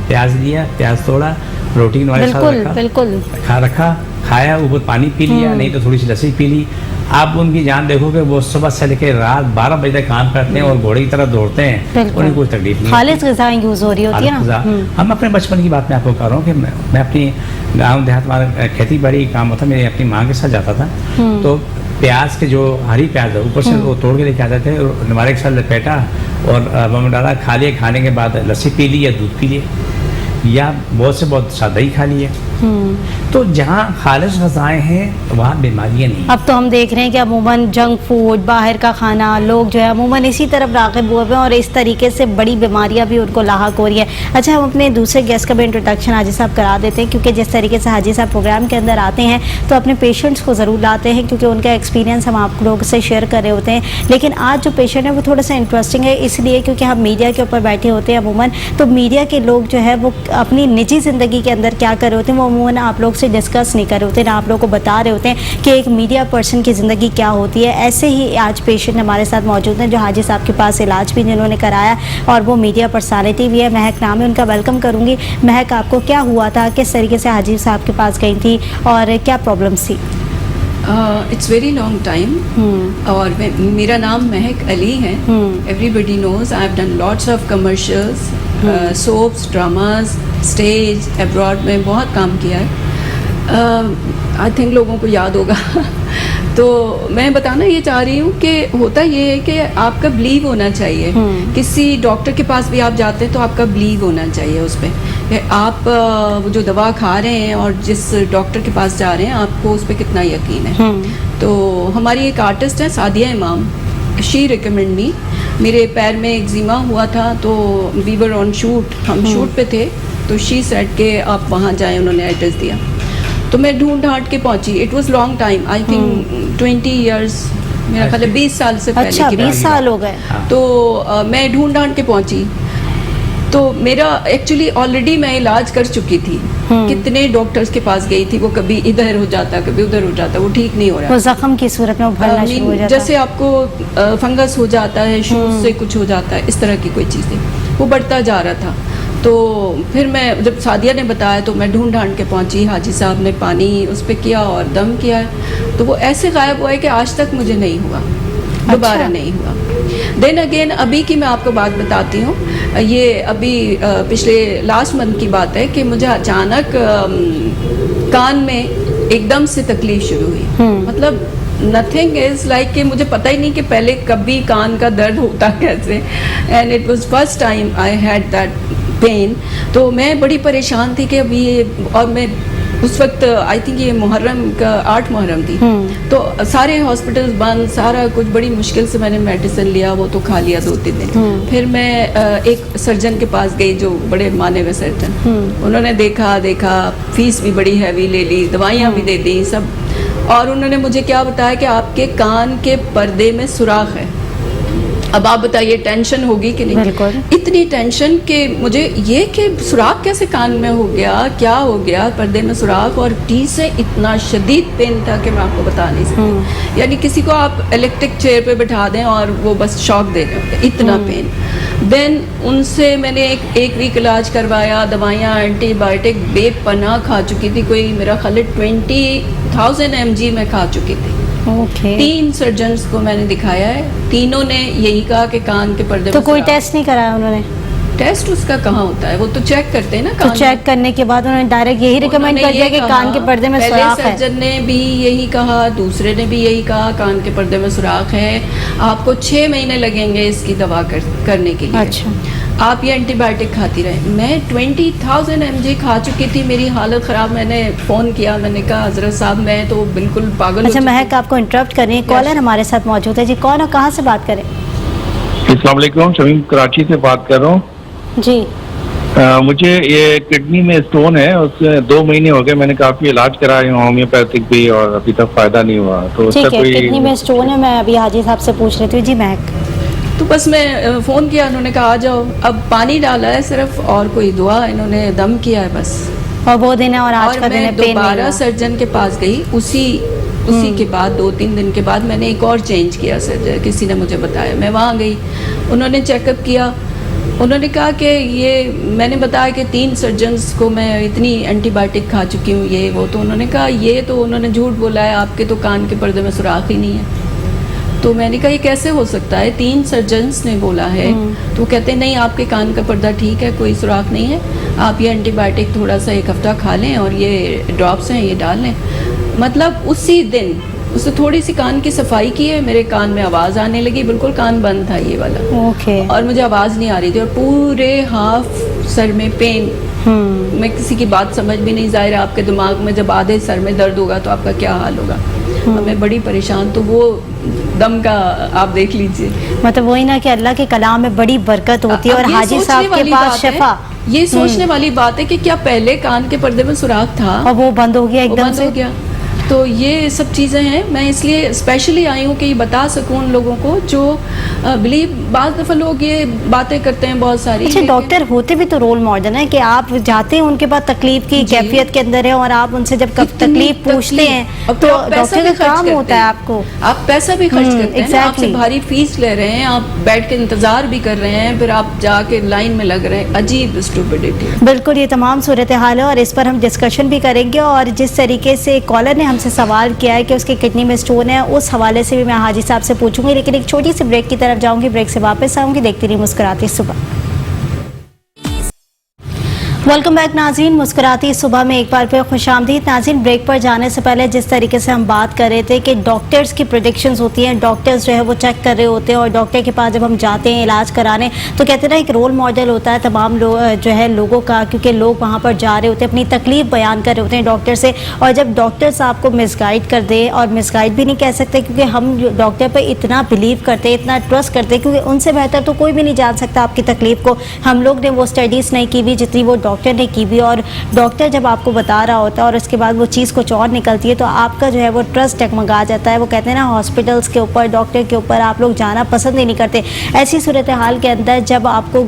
प्याज लिया, प्याज तोड़ा, रोटी हमारे साथ रखा, खाया, ऊपर पानी पी लिया, नहीं तो थोड़ी सी लस्सी पी ली। आप उनकी जान देखोगे, वो सुबह से लेकर रात 12 बजे तक काम करते हैं और घोड़े की तरह दौड़ते हैं, उन्हें कोई तकलीफ नहीं। खालिस ग़िज़ा यूज़ हो रही होती है ना। हम अपने बचपन की बात मैं आपको कर रहा हूँ कि मैं अपनी गाँव देहात, हमारा खेती बाड़ी काम होता, मैं अपनी माँ के साथ जाता था, तो प्याज के जो हरी प्याज है ऊपर से वो तोड़ के लेके आते थे, और हमारे के साथ लपेटा और बम डाला, खा लिया, खाने के बाद लस्सी पी ली या दूध पी लिया, या बहुत से बहुत सादा ही खा लिया। तो जहाँ खालिश ग़िज़ाएँ हैं वहाँ बीमारियाँ नहीं। अब तो हम देख रहे हैं कि अमूमन जंक फूड, बाहर का खाना, लोग जो है अमूमन इसी तरफ राग़िब हुए हैं, और इस तरीके से बड़ी बीमारियां भी उनको लाहक हो रही है। अच्छा, हम अपने दूसरे गेस्ट का भी इंट्रोडक्शन हाजी साहब करा देते हैं, क्योंकि जिस तरीके से हाजी साहब प्रोग्राम के अंदर आते हैं तो अपने पेशेंट्स को ज़रूर लाते हैं, क्योंकि उनका एक्सपीरियंस हम आप लोग से शेयर कर रहे होते हैं। लेकिन आज जो पेशेंट है वो थोड़ा सा इंटरेस्टिंग है, इसलिए क्योंकि हम मीडिया के ऊपर बैठे होते हैं अमूमन, तो मीडिया के लोग जो है वो अपनी निजी ज़िंदगी के अंदर क्या कर रहे होते हैं वो अमूमन आप लोग से डिस्कस नहीं कर रहे होते, ना आप लोग को बता रहे होते हैं कि एक मीडिया पर्सन की ज़िंदगी क्या होती है। ऐसे ही आज पेशेंट हमारे साथ मौजूद हैं जो हाजी साहब के पास इलाज भी जिन्होंने कराया, और वो मीडिया पर्सनालिटी भी है। महक नाम है उनका, वेलकम करूँगी। महक, आपको क्या हुआ था, किस तरीके से हाजी साहब के पास गई थी और क्या प्रॉब्लम्स थी? इट्स वेरी लॉन्ग टाइम, और मेरा नाम महक अली है। Everybody knows I have done lots of commercials, soaps, dramas, stage, abroad में बहुत काम किया है। आई थिंक लोगों को याद होगा। तो मैं बताना ये चाह रही हूँ कि होता ये है कि आपका बिलीव होना चाहिए। किसी डॉक्टर के पास भी आप जाते हैं तो आपका बिलीव होना चाहिए उस पर, आप वो जो दवा खा रहे हैं और जिस डॉक्टर के पास जा रहे हैं आपको उस पर कितना यकीन है। तो हमारी एक आर्टिस्ट है सादिया इमाम, शी रिकमेंड मी। मेरे पैर में एक्जिमा हुआ था, तो वी वर ऑन शूट, हम शूट पे थे, तो शी सेड के आप वहाँ जाएं, उन्होंने एड्रेस दिया। तो मैं ढूंढ ढांड के पहुंची। It was long time, I think 20 years, मेरा ख्याल है 20 साल से पहले। अच्छा, 20 साल हो गए। तो मैं ढूंढ ढांड के पहुंची, तो मेरा एक्चुअली ऑलरेडी मैं इलाज कर चुकी थी, कितने डॉक्टर्स के पास गई थी, वो कभी इधर हो जाता कभी उधर हो जाता, वो ठीक नहीं हो रहा। वो जख्म की सूरत में उभरना शुरू हो जाता जैसे आपको फंगस हो जाता है, शूज से कुछ हो जाता है, इस तरह की कोई चीज़ थी, वो बढ़ता जा रहा था। तो फिर मैं जब सादिया ने बताया तो मैं ढूंढ ढांड के पहुंची, हाजी साहब ने पानी उस पर किया और दम किया है, तो वो ऐसे गायब हुआ है कि आज तक मुझे नहीं हुआ, दोबारा नहीं हुआ। देन अगेन अभी की मैं आपको बात बताती हूँ, ये अभी पिछले लास्ट मंथ की बात है कि मुझे अचानक कान में एकदम से तकलीफ शुरू हुई। मतलब नथिंग इज लाइक कि मुझे पता ही नहीं कि पहले कभी कान का दर्द होता कैसे, and it was first time I had that pain. तो मैं बड़ी परेशान थी कि अभी ये, और मैं उस वक्त आई थिंक ये मुहर्रम का 8 मुहर्रम थी, तो सारे हॉस्पिटल्स बंद, सारा कुछ, बड़ी मुश्किल से मैंने मेडिसिन लिया, वो तो खा लिया 2-3 दिन। फिर मैं एक सर्जन के पास गई जो बड़े माने हुए सर्जन, उन्होंने देखा फीस भी बड़ी हैवी ले ली, दवाइयाँ भी दे दी सब, और उन्होंने मुझे क्या बताया कि आपके कान के पर्दे में सुराख है। अब आप बताइए टेंशन होगी कि नहीं? बिल्कुल। इतनी टेंशन कि मुझे ये कि सुराख कैसे कान में हो गया, क्या हो गया, पर्दे में सुराख, और टी से इतना शदीद पेन था कि मैं आपको बता नहीं सकती। यानी किसी को आप इलेक्ट्रिक चेयर पे बैठा दें और वो बस शॉक दे दें, इतना पेन। देन उनसे मैंने एक वीक इलाज करवाया, दवाइयाँ, एंटीबायोटिक बेपनाह खा चुकी थी, कोई मेरा ख्याल 20,000 mg मैं खा चुकी थी। ओके। 3 सर्जन्स को मैंने दिखाया है, तीनों ने यही कहा कि कान के पर्दे तो में कोई सुराख। टेस्ट नहीं कराया उन्होंने? टेस्ट उसका कहाँ होता है, वो तो चेक करते हैं ना तो कान में। चेक करने के बाद उन्होंने डायरेक्ट यही रिकमेंड कर दिया कि कान के पर्दे में सुराख है? पहले सर्जन ने भी यही कहा, दूसरे ने भी यही कहा, कान के पर्दे में सुराख है, आपको 6 महीने लगेंगे इसकी दवा करने के लिए। अच्छा। आप ये एंटीबायोटिक खाती रहे। मैं 20,000 mg खा चुकी थी, मेरी हालत ख़राब। मैंने फ़ोन किया, मैंने कहा हज़रत साहब मैं तो बिल्कुल पागल हो अच्छा चुकी महक, आपको इंटरप्ट कर रही है, कॉलर हमारे साथ मौजूद है जी। कौन और कहाँ से बात करें? अस्सलाम वालेकुम, शमीम कराची से बात कर रहा हूँ जी। मुझे ये किडनी में स्टोन है, उससे 2 महीने हो गए, मैंने काफी इलाज कराया होम्योपैथिक भी, और अभी तक फायदा नहीं हुआ। तो ठीक उसका है, कोई किडनी में स्टोन है, मैं अभी हाजी साहब से पूछ रही थी। जी महक। तो बस मैं फ़ोन किया, उन्होंने कहा आ जाओ। अब पानी डाला है सिर्फ, और कोई दुआ, इन्होंने दम किया है बस। और वो दिन है और आज का दिन है, मैं पेन नहीं दोबारा हुआ। सर्जन के पास गई, उसी के बाद 2-3 दिन के बाद मैंने एक और चेंज किया सर्जन, किसी ने मुझे बताया। मैं वहाँ गई, उन्होंने चेकअप किया, उन्होंने कहा कि ये, मैंने बताया कि 3 सर्जन्स को मैं इतनी एंटीबायोटिक खा चुकी हूँ, ये वो। तो उन्होंने कहा ये तो उन्होंने झूठ बोला है, आपके तो कान के पर्दे में सुराख ही नहीं है। तो मैंने कहा ये कैसे हो सकता है, 3 सर्जन्स ने बोला है। तो कहते नहीं, आपके कान का पर्दा ठीक है, कोई सुराख नहीं है, आप ये एंटीबायोटिक थोड़ा सा 1 हफ्ता खा लें और ये ड्रॉप्स हैं ये डाल लें। मतलब उसी दिन उसने थोड़ी सी कान की सफाई की है, मेरे कान में आवाज़ आने लगी, बिल्कुल कान बंद था ये वाला, ओके। और मुझे आवाज़ नहीं आ रही थी, और पूरे हाफ सर में पेन। मैं किसी की बात समझ भी नहीं, ज़ाहिर है आपके दिमाग में जब आधे सर में दर्द होगा तो आपका क्या हाल होगा। मैं बड़ी परेशान, तो वो दम का आप देख लीजिए। मतलब वही ना कि अल्लाह के कलाम में बड़ी बरकत होती है, और अब ये हाजी सोचने साहब के वाली पास बात है, शफा। ये सोचने वाली बात है कि क्या पहले कान के पर्दे में सुराख था और वो बंद हो गया वो एकदम बंद से? हो गया। तो ये सब चीज़ें हैं, मैं इसलिए स्पेशली आई हूँ कि ये बता सकूँ उन लोगों को जो बिलीव, बाज़ दफ़ा लोग ये बातें करते हैं बहुत सारी। अच्छा, डॉक्टर होते भी तो रोल मॉडल है कि आप जाते हैं उनके पास तकलीफ की कैफियत के अंदर है, और आप उनसे जब तकलीफ पूछते हैं तो डॉक्टर का काम होता है आपको, आप पैसा भी खर्च करते हैं ना, आपसे exactly। भारी फीस ले रहे हैं, आप बैठ के इंतजार भी कर रहे हैं, फिर आप जाके लाइन में लग रहे हैं। अजीब स्टूपिडिटी। बिल्कुल, ये तमाम सूरत हाल है और इस पर हम डिस्कशन भी करेंगे। और जिस तरीके से कॉलर ने हमसे सवाल किया है कि उसके किडनी में स्टोन है, उस हवाले से भी मैं हाजी साहब से पूछूंगी, लेकिन एक छोटी सी ब्रेक की तरफ जाऊंगी, ब्रेक से वापस आऊंगी। देखती रही मुस्कुराती सुबह। वेलकम बैक नाज़रीन, मुस्कुराती सुबह में एक बार फिर खुशामदीद। नाज़रीन, ब्रेक पर जाने से पहले जिस तरीके से हम बात कर रहे थे कि डॉक्टर्स की प्रेडिक्शंस होती हैं, डॉक्टर्स जो है वो चेक कर रहे होते हैं, और डॉक्टर के पास जब हम जाते हैं इलाज कराने तो कहते हैं ना एक रोल मॉडल होता है तमाम जो है लोगों का, क्योंकि लोग वहाँ पर जा रहे होते हैं, अपनी तकलीफ बयान कर रहे होते हैं डॉक्टर से। और जब डॉक्टर्स आपको मिसगाइड कर दे, और मिसगाइड भी नहीं कह सकते क्योंकि हम डॉक्टर पर इतना बिलीव करते हैं, इतना ट्रस्ट करते हैं, क्योंकि उनसे बेहतर तो कोई भी नहीं जान सकता आपकी तकलीफ को। हम लोग ने वो स्टडीज़ नहीं की हुई जितनी वो डॉक्टर ने की भी, और डॉक्टर जब आपको बता रहा होता है और उसके बाद वो चीज़ कुछ और निकलती है तो आपका जो है वो ट्रस्ट डगमगा जाता है। वो कहते हैं ना, हॉस्पिटल्स के ऊपर, डॉक्टर के ऊपर आप लोग जाना पसंद ही नहीं करते। ऐसी सूरत हाल के अंदर जब आपको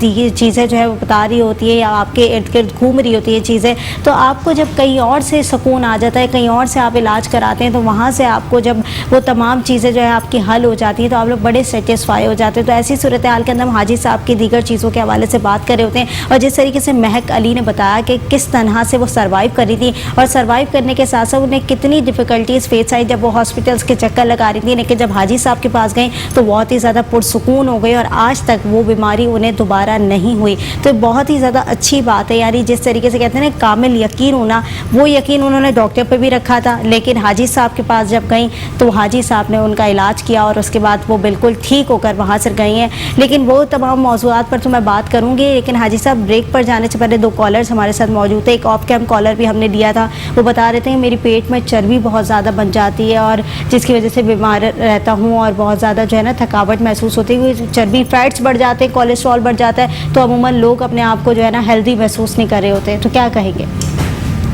चीज़ें जो है वो बता रही होती है या आपके इर्द गिर्द घूम रही होती है चीज़ें, तो आपको जब कहीं और से सुकून आ जाता है, कहीं और से आप इलाज कराते हैं, तो वहाँ से आपको जब वो तमाम चीज़ें जो है आपकी हल हो जाती हैं तो आप लोग बड़े सेटिस्फाई हो जाते हैं। तो ऐसी सूरत हाल के अंदर हम हाजी साहब की दीगर चीज़ों के हवाले से बात कर रहे होते हैं, और जिस तरीके से महक अली ने बताया कि किस तरह से वो सर्वाइव कर रही थी, और सर्वाइव करने के साथ साथ उन्हें कितनी डिफ़िकल्टीज़ फेस आई जब वो हॉस्पिटल्स के चक्कर लगा रही थी, लेकिन जब हाजी साहब के पास गई तो बहुत ही ज़्यादा पुरसुकून हो गई और आज तक वो बीमारी उन्हें दोबारा नहीं हुई। तो बहुत ही ज़्यादा अच्छी बात है। यानी जिस तरीके से कहते हैं ना, कामिल यकीन होना, वो यकीन उन्होंने डॉक्टर पर भी रखा था, लेकिन हाजी साहब के पास जब गई तो हाजी साहब ने उनका इलाज किया और उसके बाद वो बिल्कुल ठीक होकर वहाँ से गई हैं। लेकिन वो तमाम मौज़ूआत पर तो मैं बात करूँगी, लेकिन हाजी साहब ब्रेक पर जाने से पहले 2 कॉलर्स हमारे साथ मौजूद थे। एक ऑफ कैम कॉलर भी हमने लिया था, वो बता रहे थे कि मेरी पेट में चर्बी बहुत ज़्यादा बन जाती है और जिसकी वजह से बीमार रहता हूँ और बहुत ज़्यादा जो है ना थकावट महसूस होती है। चर्बी, फैट्स बढ़ जाते हैं, कोलेस्ट्रॉल बढ़ जाता है, तो अमूमन लोग अपने आप को जो है ना हेल्दी महसूस नहीं कर रहे होते। तो क्या कहेंगे?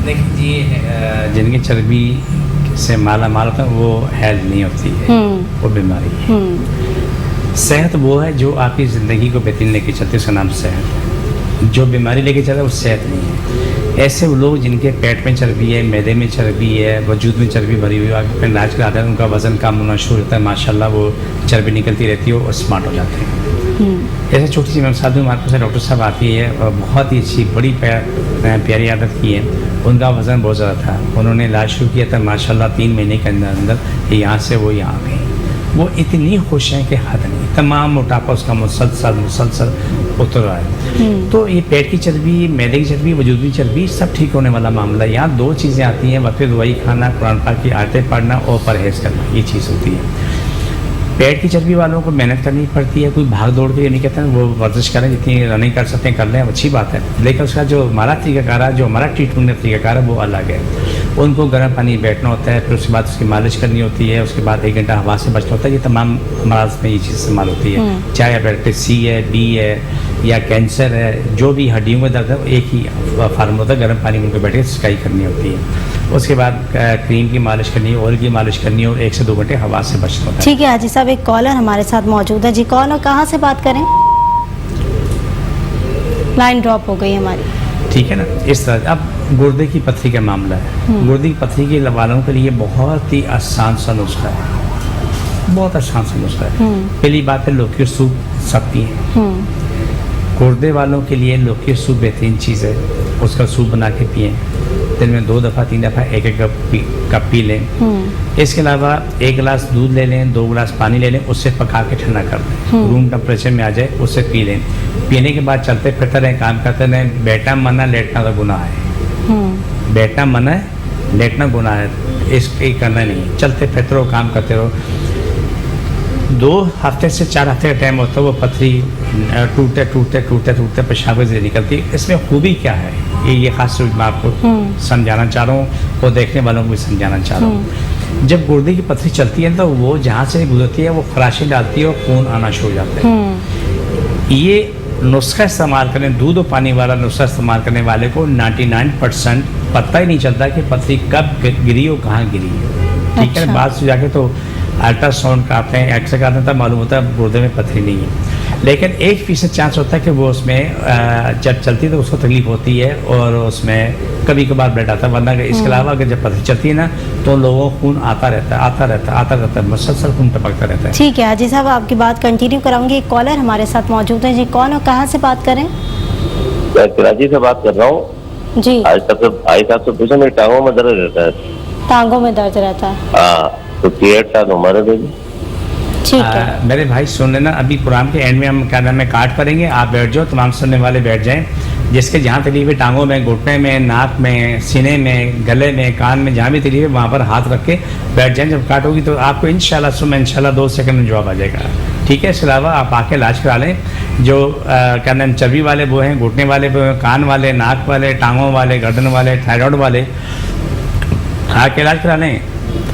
देखिए जी, जिनकी चर्बी से माला माल होता है वो हेल्थ नहीं होती है, वो बीमारी है। सेहत वो है जो आपकी ज़िंदगी को बेहतरीन लेके चलती है, उसका नाम सेहत है। जो बीमारी लेके चलता है वो सेहत नहीं है। ऐसे वो लोग जिनके पेट में चर्बी है, मैदे में चर्बी है, वजूद में चर्बी भरी हुई है, आगे इलाज कराते हैं, उनका वज़न कम होना शुरू होता है, माशाल्लाह वो चर्बी निकलती रहती है और स्मार्ट हो जाते हैं। ऐसे छोटी सी मिसाल दूँ, हमारे पास डॉक्टर साहब आती है और बहुत ही अच्छी बड़ी प्यारी आदत की है। उनका वज़न बहुत ज़्यादा था, उन्होंने इलाज शुरू किया था, माशाल्लाह 3 महीने के अंदर अंदर यहाँ से वो यहाँ आ गई। वो इतनी खुश हैं कि हद नहीं, तमाम मोटापा उसका मुसलसल उतर रहा है। तो ये पेट की चर्बी, मैदे की चर्बी, वजूद की चर्बी सब ठीक होने वाला मामला है। यहाँ 2 चीज़ें आती हैं, वक्त दवाई खाना, कुरान पाक की आयतें पढ़ना और परहेज़ करना, ये चीज़ होती है। पेट की चर्बी वालों को मेहनत करनी पड़ती है, कोई भाग दौड़ के ये नहीं कहते हैं वो वर्जिश करें, जितनी रनिंग कर सकते हैं कर लें, अच्छी बात है, लेकिन उसका जो हमारा तरीक़ाकार है, जो हमारा ट्रीटमेंट का तरीक़ाकार है वो अलग है। उनको गर्म पानी बैठना होता है, फिर उसके बाद उसकी मालिश करनी होती है, उसके बाद 1 घंटा हवा से बचना होता है। ये तमाम अमराज में ये चीज़ इस्तेमाल होती है, चाहे हेपेटाइटिस सी है, बी है या कैंसर है, जो भी हड्डियों में दर्द है वो एक ही फार्मूला होता है, गर्म पानी में उनको बैठ के सिकाई करनी होती है। उसके बाद क्रीम की मालिश करनी है, ऑयल की मालिश करनी है और 1 से 2 घंटे हवा से बचना होता है। ठीक है हाजी साहब, एक कॉलर हमारे साथ मौजूद है जी। कौन और कहाँ से बात करें? लाइन ड्रॉप हो गई हमारी। ठीक है ना, इस तरह। अब गुर्दे की पथरी का मामला है। गुर्दे की पथरी के वालों के लिए बहुत ही आसान सा नुस्खा है, बहुत आसान सा नुस्खा है। पहली बात है, लौकी सूप सब पिए। गुर्दे वालों के लिए लौकी सूप बेहतरीन चीज़ है, उसका सूप बना के पिए। दिन में 2 दफ़ा 3 दफ़ा 1-1 कप पी लें। इसके अलावा 1 गिलास दूध ले लें, 2 गिलास पानी ले लें, उससे पका के ठंडा कर दें, रूम टेम्परेचर में आ जाए, उससे पी लें। पीने के बाद चलते फिरते रहें, काम करते रहें। बैठना मना, लेटना तो गुनाह है। बैठना मना है, लेटना गुनाह है, इसके करना नहीं है। चलते फिरते रहो, काम करते रहो। 2 हफ्ते से 4 हफ्ते का टाइम होता है, वो पथरी टूटते पेशाब से निकलती है। इसमें खूबी क्या है, ये खास रूप मैं आपको समझाना चाह रहा हूँ और देखने वालों को भी समझाना चाह रहा हूँ। जब गुर्दे की पथरी चलती है तो वो जहाँ से गुजरती है वो खराशें डालती है और खून आना शुरू हो जाता है। ये नुस्खा इस्तेमाल करें, दूध और पानी वाला नुस्खा इस्तेमाल करने वाले को 99% पता ही नहीं चलता कि पथरी कब गिरी और कहाँ गिरी है। ठीक है, बाद से जाके तो अल्ट्रासाउंड कराते हैं, एक्सरे कराते हैं, तब मालूम होता है गुर्दे में पथरी नहीं है। लेकिन 1% चांस होता है कि वो उसमें जब चलती है तो उसको तकलीफ होती है और उसमें कभी कभार ब्लड आता है, वरना इसके अलावा अगर जब पथरी चलती है ना तो लोगों को खून आता रहता है, मुसलसल खून टपकता रहता है। ठीक है हाजी साहब, आपकी बात कंटिन्यू कराऊंगी। एक कॉलर हमारे साथ मौजूद है जी। कौन और कहाँ से बात करें? मैं कराची से बात कर रहा हूँ जी। आज साहब से पूछा, मेरी टांगों में दर्द रहता है। टांगों में दर्द रहता है? हाँ, तो 8 साल उम्र है। ठीक है मेरे भाई, सुन लेना, अभी प्रोग्राम के एंड में हम क्या नाम है कार्ड करेंगे, आप बैठ जाओ, तमाम सुनने वाले बैठ जाएं। जिसके जहाँ तकलीफ है, टांगों में, घुटने में, नाक में, सीने में, गले में, कान में, जहाँ भी तकलीफ है वहाँ पर हाथ रख के बैठ जाएं। जब काट होगी तो आपको इंशाल्लाह 2 सेकंड में जवाब आ जाएगा। ठीक है, इसके अलावा आप आके इलाज करा लें। जो क्या नाम चर्बी वाले वो हैं, घुटने वाले वो हैं, कान वाले, नाक वाले, टांगों वाले, गर्दन वाले, थायराइड वाले, आके इलाज करा लें।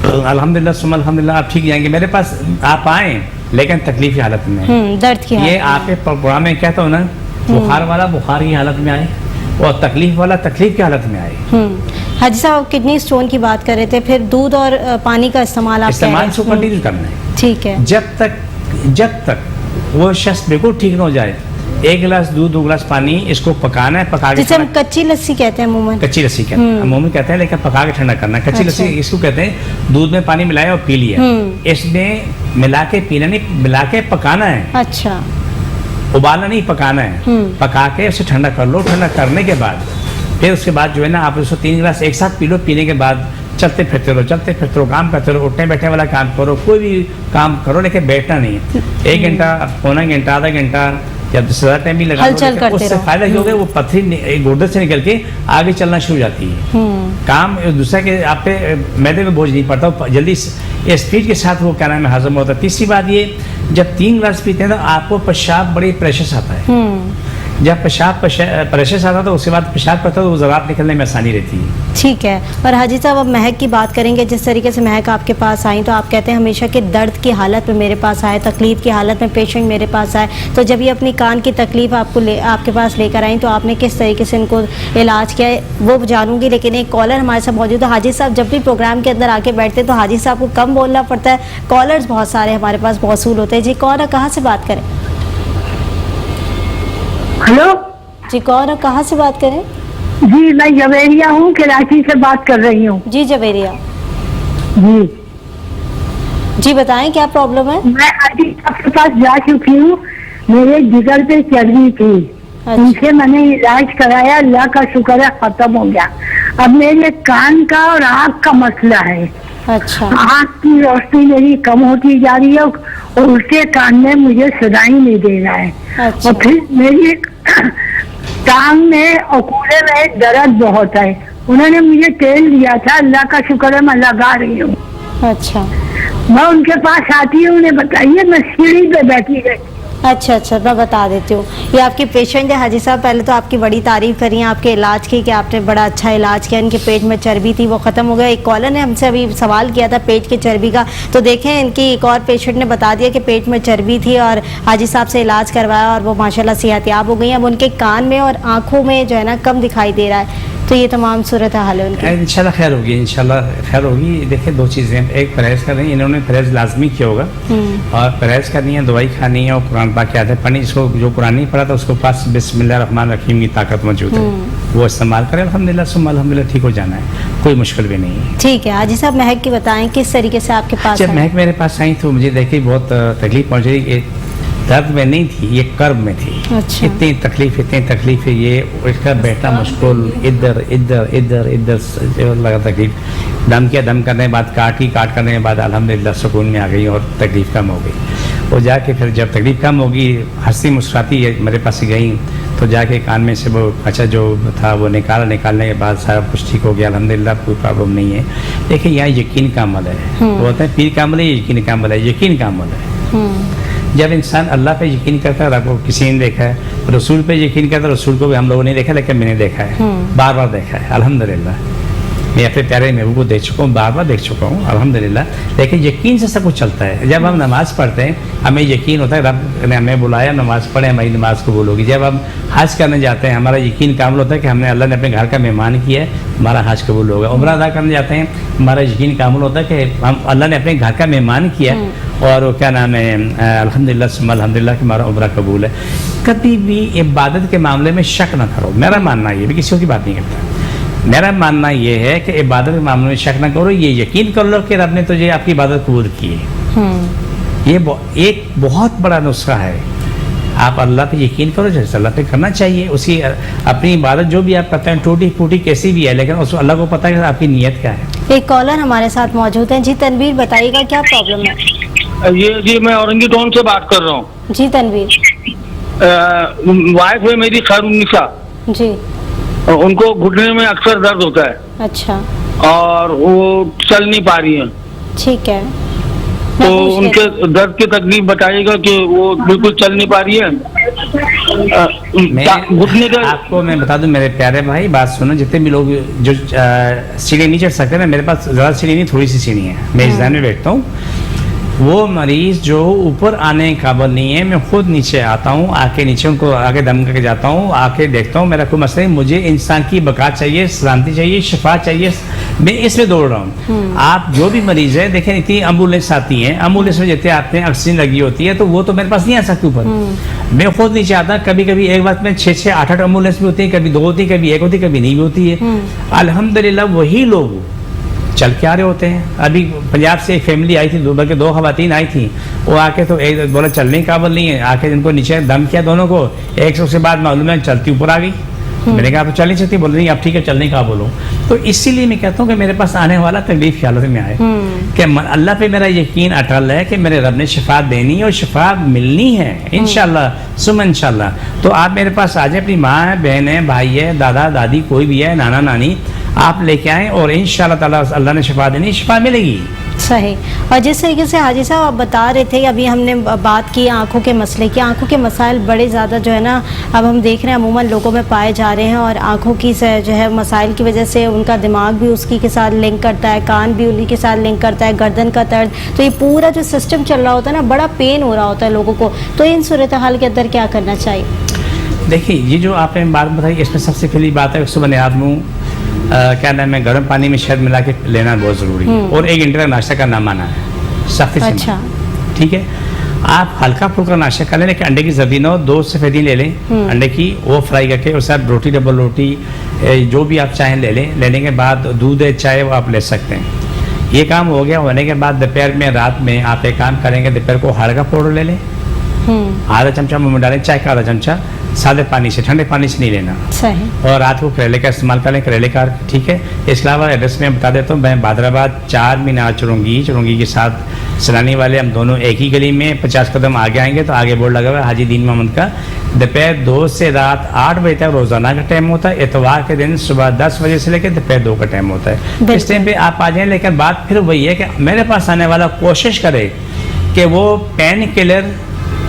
अल्हम्दुलिल्लाह आप ठीक जाएंगे। मेरे पास आप आए लेकिन तकलीफ की हालत में, दर्द की ये आपके प्रोग्राम में कहता हूँ ना, बुखार वाला बुखार की हालत में आए, और तकलीफ वाला तकलीफ की हालत में आए। हाजी साहब, किडनी स्टोन की बात कर रहे थे, फिर दूध और पानी का इस्तेमाल आप इस्तेमाल को कंटिन्यू करना है। ठीक है। जब तक वो शख्स बिल्कुल ठीक न हो जाए, 1 गिलास दूध 2 गिलास पानी इसको पकाना है, पका के जिसे हम कच्ची लस्सी कहते हैं अमूमन। कच्ची लस्सी कहते हैं अमूमन कहते हैं, लेकिन पका के ठंडा करना है। कच्ची लस्सी इसको कहते हैं, दूध में पानी मिलाया और पी लिया। इसमें मिला के पीना नहीं, मिला के पकाना है। अच्छा, उबालना नहीं, पकाना है। पका के उसे ठंडा कर लो। ठंडा करने के बाद फिर उसके बाद जो है ना, आप उसको 3 गिलास एक साथ पी लो। पीने के बाद चलते फिरते रहो, काम करते रहो, उठने बैठने वाला काम करो, कोई भी काम करो, लेकिन बैठना नहीं है। 1 घंटा, पौना घंटा, आधा घंटा या ज़्यादा टाइम भी लगा लो, उससे फायदा ये होगा, वो पथरी गुर्दे से निकल के आगे चलना शुरू हो जाती है। काम दूसरा के आप पे मैदे में बोझ नहीं पड़ता, जल्दी स्पीड के साथ वो क्या नाम है हजम होता है। तीसरी बात ये, जब 3 गिलास पीते हैं तो आपको पेशाब बड़ी प्रेशर आता है। जब पेशाब प्रेशर आता है तो उसके बाद पेशाब करता है तो वो ज़रात निकलने में आसानी रहती है। ठीक है। और हाजी साहब, अब महक की बात करेंगे। जिस तरीके से महक आपके पास आई, तो आप कहते हैं हमेशा कि दर्द की हालत में मेरे पास आए, तकलीफ की हालत में पेशेंट मेरे पास आए, तो जब ये अपनी कान की तकलीफ आपके पास लेकर आई, तो आपने किस तरीके से इनको इलाज किया है वो जानूंगी। लेकिन एक कॉलर हमारे साथ मौजूद है। हाजी साहब, जब भी प्रोग्राम के अंदर आके बैठते तो हाजी साहब को कम बोलना पड़ता है, कॉलर्स बहुत सारे हमारे पास मौसूल होते हैं। जी कौन है, कहाँ से बात करें? हेलो जी कौन है, कहाँ से बात करें? जी, मैं जवेरिया हूँ, कराची से बात कर रही हूँ। जी जवेरिया जी, बताएं क्या प्रॉब्लम है? मैं अभी आपके पास जा चुकी हूँ, मेरे जिगर पे चर्बी थी। अच्छा। उनसे मैंने इलाज कराया, अल्लाह का शुक्र है खत्म हो गया। अब मेरे कान का और आँख का मसला है। अच्छा। आँख की रोशनी मेरी कम होती जा रही है और उल्टे कान में मुझे सुनाई नहीं दे रहा है। अच्छा। और फिर मेरी टांग में और कूड़े में दर्द बहुत है। उन्होंने मुझे तेल दिया था, अल्लाह का शुक्र है मैं लगा रही हूँ। अच्छा। मैं उनके पास आती हूँ, उन्हें बताइए, मैं सीढ़ी पे बैठी रहती। अच्छा, मैं बता देती हूँ। ये आपकी पेशेंट है हाजी साहब। पहले तो आपकी बड़ी तारीफ करी है आपके इलाज की कि आपने बड़ा अच्छा इलाज किया। इनके पेट में चर्बी थी, वो ख़त्म हो गया। एक कॉलर ने हमसे अभी सवाल किया था पेट की चर्बी का, तो देखें इनकी एक और पेशेंट ने बता दिया कि पेट में चर्बी थी और हाजी साहब से इलाज करवाया और वो माशाल्लाह सेहतयाब हो गई। अब उनके कान में और आँखों में जो है ना कम दिखाई दे रहा है। तो ये तमाम सूरत हाल है उनकी। इंशाल्लाह खैर होगी, इंशाल्लाह खैर होगी। देखिए 2 चीज़ें, एक परहेज़ कर रही है, इन्होंने परहेज़ लाजमी किया होगा और परहेज़ करनी है, दवाई खानी है और कुरान पाक की आदत पढ़नी। जिसको जो कुरान नहीं पढ़ा था उसको पास बिस्मिल्लाह रहमान रहीम की ताकत मौजूद है, वो इस्तेमाल करें। अल्हम्दुलिल्लाह सुम्मा अल्हम्दुलिल्लाह ठीक हो जाना है, कोई मुश्किल भी नहीं है। ठीक है। हाजी साहब, महक की बताएं किस तरीके से आपके पास जब महक मेरे पास आई तो मुझे देखिए बहुत तकलीफ पहुँच रही। दर्द में नहीं थी, ये कर्ब में थी। अच्छा। इतनी तकलीफ है, ये इसका बैठना मुश्किल, इधर इधर इधर इधर लगा तकलीफ। दम किया, दम करने के बाद काट करने के बाद अल्हम्दुलिल्लाह सुकून में आ गई और तकलीफ कम हो गई। वो जाके फिर जब तकलीफ कम होगी, हंसती मुस्कुराती मेरे पास गई तो जाके कान में से वो अच्छा जो था वो निकालने के बाद सारा कुछ ठीक हो गया अल्हम्दुलिल्लाह, कोई प्रॉब्लम नहीं है। देखिए यहाँ यकीन का अमल है, वो होता है पीर का अमल है, यकीन का अमल है, यकीन का अमल है। जब इंसान अल्लाह पे यकीन करता है, आपको किसी ने देखा है, रसूल पे यकीन करता है, रसूल को भी हम लोगों ने देखा, लेकिन मैंने देखा है, बार बार देखा है अल्हम्दुलिल्लाह। मैं अपने प्यारे महबूब को देख चुका हूँ, बार बार देख चुका हूँ अल्हम्दुलिल्लाह। लेकिन यकीन से सब कुछ चलता है। जब हम नमाज़ पढ़ते हैं हमें यकीन होता है रब ने हमें बुलाया, नमाज़ पढ़े, हमारी नमाज़ कबूल होगी। जब हम हज करने जाते हैं हमारा यकीन कामिल होता है कि हमने अल्लाह ने अपने घर का मेहमान किया है, हमारा हज कबूल होगा। उम्रा अदा करने जाते हैं हमारा यकीन कामिल होता है कि हम अल्लाह ने अपने घर का मेहमान किया और क्या नाम है अल्हम्दुलिल्लाह सुम्मा अल्हम्दुलिल्लाह कि हमारा उम्रा कबूल है। कभी भी इबादत के मामले में शक ना करो। मेरा मानना ये भी किसी की बात नहीं करता, मेरा मानना ये है कि इबादत के मामले में शक ना करो, ये यकीन कर लो कि रब ने तुझे आपकी इबादत कबूल की है। ये एक बहुत बड़ा नुस्खा है। आप अल्लाह पे यकीन करो, जैसे अल्लाह पे करना चाहिए। उसकी अपनी इबादत जो भी आप करते हैं टूटी फूटी कैसी भी है, लेकिन उस अल्लाह को पता है कि आपकी नीयत क्या है। एक कॉलर हमारे साथ मौजूद है। जी तनवीर, बताइएगा क्या प्रॉब्लम है? जी मैं औरंगी टाउन से बात कर रहा हूँ। जी तनवीर। वाइफ है मेरी खैरुन्निसा जी। उनको घुटने में अक्सर दर्द होता है। अच्छा। और वो चल नहीं पा रही है। ठीक है, तो उनके दर्द की तकलीफ बताइएगा कि वो बिल्कुल चल नहीं पा रही है। घुटने का आपको मैं बता दूं मेरे प्यारे भाई, बात सुनो। जितने भी लोग जो सीढ़ी नहीं चढ़ सकते ना, मेरे पास ज़्यादा सीढ़ी नहीं, थोड़ी सी सीढ़ी है, मैं इस में बैठता हूँ। वो मरीज जो ऊपर आने का काबिल नहीं है, मैं खुद नीचे आता हूँ, आके नीचे उनको आगे दम करके जाता हूँ, आके देखता हूँ मेरा कोई मसला नहीं, मुझे इंसान की बका चाहिए, सलामती चाहिए, शिफा चाहिए, मैं इसमें दौड़ रहा हूँ। आप जो भी मरीज है देखें, इतनी एम्बुलेंस आती है, एम्बुलेंस में जैसे आपने ऑक्सीजन लगी होती है तो वो तो मेरे पास नहीं आ सकती ऊपर, मैं खुद नीचे आता। कभी कभी एक बात में 6-6, 8-8 एम्बुलेंस भी होती है, कभी 2 होती है, कभी 1 होती है, कभी नहीं भी होती है। अल्हम्दुलिल्लाह वही लोग चल के आ रहे होते हैं। अभी पंजाब से एक फैमिली आई थी, बल्कि 2 खवातीन आई थी, वो आके तो एक बोला चलने का काबिल नहीं है, आके जिनको नीचे दम किया दोनों को, एक से उसके बाद मालूम है चलती ऊपर आ गई। मैंने कहा आप चल नहीं सकती, बोल रही आप ठीक है चलने का बोलो। तो इसीलिए मैं कहता हूँ कि मेरे पास आने वाला तकलीफ की हालत में आए कि अल्लाह पे मेरा यकीन अटल है कि मेरे रब ने शिफा देनी है और शिफा मिलनी है इंशाल्लाह सुम इंशाल्लाह। तो आप मेरे पास आ जाए, अपनी माँ है, बहन है, भाई है, दादा दादी कोई भी है, नाना नानी, आप लेके आएँ और इंशाल्लाह ताला अल्लाह ने शिफा देनी, शिफा मिलेगी। सही। और जिस तरीके से हाजी साहब आप बता रहे थे, अभी हमने बात की आंखों के मसले की, आंखों के मसाइल बड़े ज़्यादा जो है ना अब हम देख रहे हैं अमूमन लोगों में पाए जा रहे हैं, और आंखों की जो है मसाइल की वजह से उनका दिमाग भी उसकी के साथ लिंक करता है, कान भी उन्हीं के साथ लिंक करता है, गर्दन का दर्द, तो ये पूरा जो सिस्टम चल रहा होता है ना, बड़ा पेन हो रहा होता है लोगों को। तो इन सूरत हाल के अंदर क्या करना चाहिए? देखिए, ये जो आपने बात बताई इसमें सबसे पहली बात है सुबह आदमी क्या नाम है, गर्म पानी में शहद मिला के लेना बहुत ज़रूरी है, और 1 घंटे का नाश्ता का नाम आना है सख्ती से। अच्छा। ठीक है, आप हल्का फुल्का नाश्ता कर लें, लेकिन अंडे की जर्दी ना हो, 2 सफ़ेदी ले लें अंडे की, वो फ्राई करके उसके साथ रोटी, डबल रोटी जो भी आप चाहें ले लें। लेने के बाद दूध है, चाय वो आप ले सकते हैं। ये काम हो गया। होने के बाद दोपहर में, रात में आप एक काम करेंगे, दोपहर को हल्का पाउडर ले लें, आधा चमचा मुँह में डालें, चाय का आधा चमचा, सादे पानी से, ठंडे पानी से नहीं लेना। सही। और रात को करेले का इस्तेमाल करें, करेले का, ठीक है। इसके अलावा एड्रेस में बता देता हूँ, मैं बादराबाद 4 मीनार चुरंगी के साथ सलानी वाले, हम दोनों एक ही गली में 50 कदम आगे आएंगे तो आगे बोर्ड लगा हुआ है हाजी दीन मोहम्मद का। दोपहर 2 से रात 8 बजे तक रोज़ाना का टाइम होता है, इतवार के दिन सुबह 10 बजे से लेकर दोपहर 2 का टाइम होता है। इस टाइम पे आप आ जाएं, लेकिन बात फिर वही है कि मेरे पास आने वाला कोशिश करे कि वो पेन किलर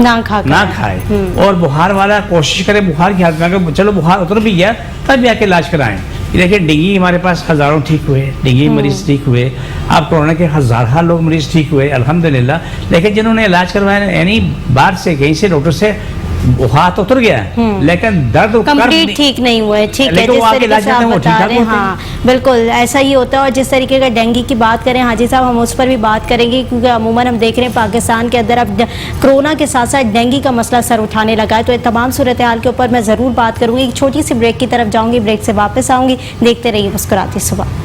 ना खाए, और बुखार वाला कोशिश करे बुखार की हालत में, अगर चलो बुखार उतर भी गया तब भी आके इलाज कराएं। देखिए, डेंगू हमारे पास हज़ारों ठीक हुए, डेंगू मरीज ठीक हुए, अब कोरोना के हज़ार लोग मरीज ठीक हुए अल्हम्दुलिल्लाह। लेकिन जिन्होंने इलाज करवाया, यानी बाहर से कहीं से डॉक्टर से बुखार तो उतर गया, लेकिन दर्द कंप्लीट ठीक नहीं हुआ है। ठीक है, जिस तरीके से आप बता रहे हैं, हाँ बिल्कुल ऐसा ही होता है। और जिस तरीके का डेंगू की बात करें हाजी साहब, हम उस पर भी बात करेंगे, क्योंकि अमूमन हम देख रहे हैं पाकिस्तान के अंदर अब कोरोना के साथ साथ डेंगू का मसला सर उठाने लगा है। तो इन तमाम सूरत हाल के ऊपर मैं ज़रूर बात करूँगी। एक छोटी सी ब्रेक की तरफ जाऊँगी, ब्रेक से वापस आऊँगी। देखते रहिए मुस्कुराती सुबह।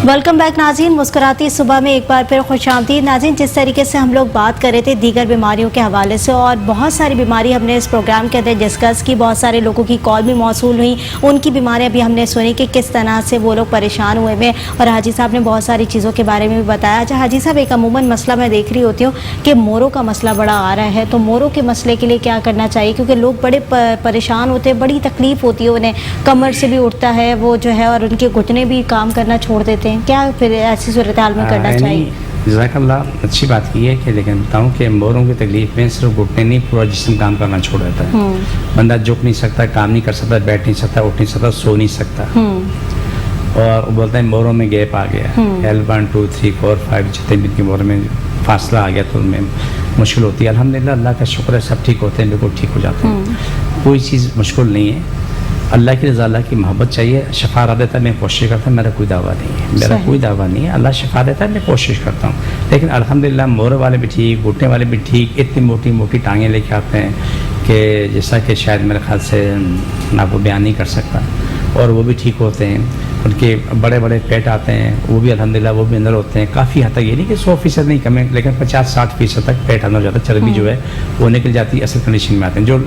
वेलकम बैक नाज़रीन, मुस्कुराती सुबह में एक बार फिर खुशामदीद। नाज़रीन, जिस तरीके से हम लोग बात कर रहे थे दीगर बीमारियों के हवाले से, और बहुत सारी बीमारी हमने इस प्रोग्राम के अंदर डिस्कस की, बहुत सारे लोगों की कॉल भी मौसूल हुई, उनकी बीमारियां भी हमने सुनी कि किस तरह से वो लोग परेशान हुए में, और हाजी साहब ने बहुत सारी चीज़ों के बारे में भी बताया। अच्छा हाजी साहब, एक अमूमन मसला मैं देख रही होती हूँ कि मोरों का मसला बड़ा आ रहा है, तो मोरों के मसले के लिए क्या करना चाहिए? क्योंकि लोग बड़े परेशान होते हैं, बड़ी तकलीफ़ होती है उन्हें, कमर से भी उठता है वो जो है, और उनके घुटने भी काम करना छोड़ देते हैं, क्या फिर ऐसी सूरत हाल में करना चाहिए? जज़ाकल्लाह, अच्छी बात की है कि, लेकिन बताऊँ कि मोरों की तकलीफ में सिर्फ घुटने नहीं, पूरा जिस्म काम करना छोड़ देता है। बंदा झुक नहीं सकता, काम नहीं कर सकता, बैठ नहीं सकता, उठ नहीं सकता, सो नहीं सकता, और बोलते हैं मोरों में गैप आ गया, L1 2 3 4 5 जितने भी इनकी मोरों में फासला आ गया तो उनमें मुश्किल होती है। अल्हम्दुलिल्लाह, अल्लाह का शुक्र है, सब ठीक होते हैं, बिल्कुल ठीक हो जाते हैं, कोई चीज़ मुश्किल नहीं है। अल्लाह की रज़ा, अल्लाह की मोहब्बत चाहिए। शफा रहा देता है, मैं कोशिश करता हूँ, मेरा कोई दावा नहीं है, मेरा कोई दावा नहीं है, अल्लाह शफा देता है, मैं कोशिश करता हूँ। लेकिन अल्हम्दुलिल्लाह मोरे वाले भी ठीक, घुटने वाले भी ठीक, इतनी मोटी मोटी टांगें लेके आते हैं कि जैसा कि शायद मेरे ख्याल से मैं आपको बयान नहीं कर सकता, और वो भी ठीक होते हैं। उनके बड़े बड़े पेट आते हैं, वो भी अल्हम्दुलिल्लाह वो भी अंदर होते हैं काफ़ी हद तक, ये नहीं कि 100% नहीं कम है, लेकिन 50-60% तक पेट अंदर हो जाता है, चर्बी जो है वो निकल जाती है, असल कंडीशन में आते हैं। जो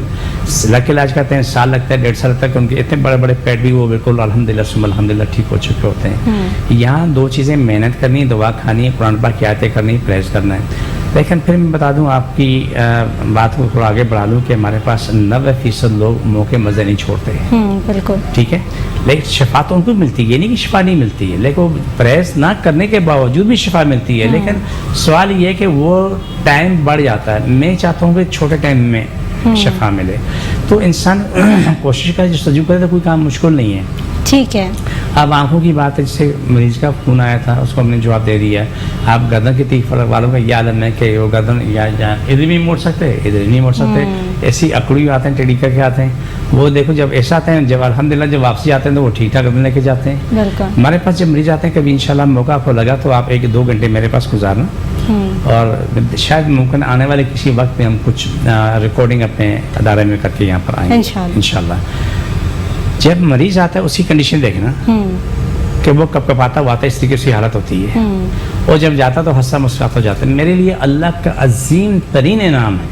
लग के इलाज करते हैं, साल लगता है, 1.5 साल तक, उनके इतने बड़े बड़े पेट भी वो बिल्कुल अल्हम्दुलिल्लाह ठीक हो चुके होते हैं। यहाँ 2 चीज़ें, मेहनत करनी, दवा खानी है, कुरान पाक की आयतें करनी, परहेज़ करना है। लेकिन फिर मैं बता दूं, आपकी बात को थोड़ा आगे बढ़ा लूँ कि हमारे पास 90% लोग मौके मज़े नहीं छोड़ते हैं, बिल्कुल ठीक है। लेकिन शिफा तो उनको मिलती है, ये नहीं कि शिफा नहीं मिलती है, लेकिन परहेज़ ना करने के बावजूद भी शिफा मिलती है। लेकिन सवाल ये है कि वो टाइम बढ़ जाता है। मैं चाहता हूँ कि छोटे टाइम में शिफा मिले, तो इंसान कोशिश करे, जस्तजू करे, तो कोई काम मुश्किल नहीं है। ठीक है। अब आंखों की बात है, जिससे मरीज का फोन आया था उसको हमने जवाब दे दिया है। आप गर्दन के तीख वालों का यह आलम है कि वो गर्दन या इधर भी मोड़ सकते हैं, इधर नहीं मोड़ सकते, ऐसी अकड़ी आते हैं, टेढ़ी करके आते हैं। वो देखो जब ऐसा आते हैं, जब अल्हम्दुलिल्लाह जब वापसी आते हैं तो वो ठीक ठाक गर्दन लेके जाते हैं। बिल्कुल। हमारे पास जब मरीज आते हैं, कभी इंशाल्लाह मौका आपको लगा तो आप 1-2 घंटे मेरे पास गुजारना, और शायद मुमकिन आने वाले किसी वक्त में हम कुछ रिकॉर्डिंग अपने अदारे में करके यहाँ पर आएंगे इंशाल्लाह। जब मरीज आता है उसकी कंडीशन देखना कि वो कब कब आता हुआ, इस तरीके से हालत होती है, और जब जाता तो हंसा मुस्कुराता हो जाता है। मेरे लिए अल्लाह का अजीम तरीन इनाम है,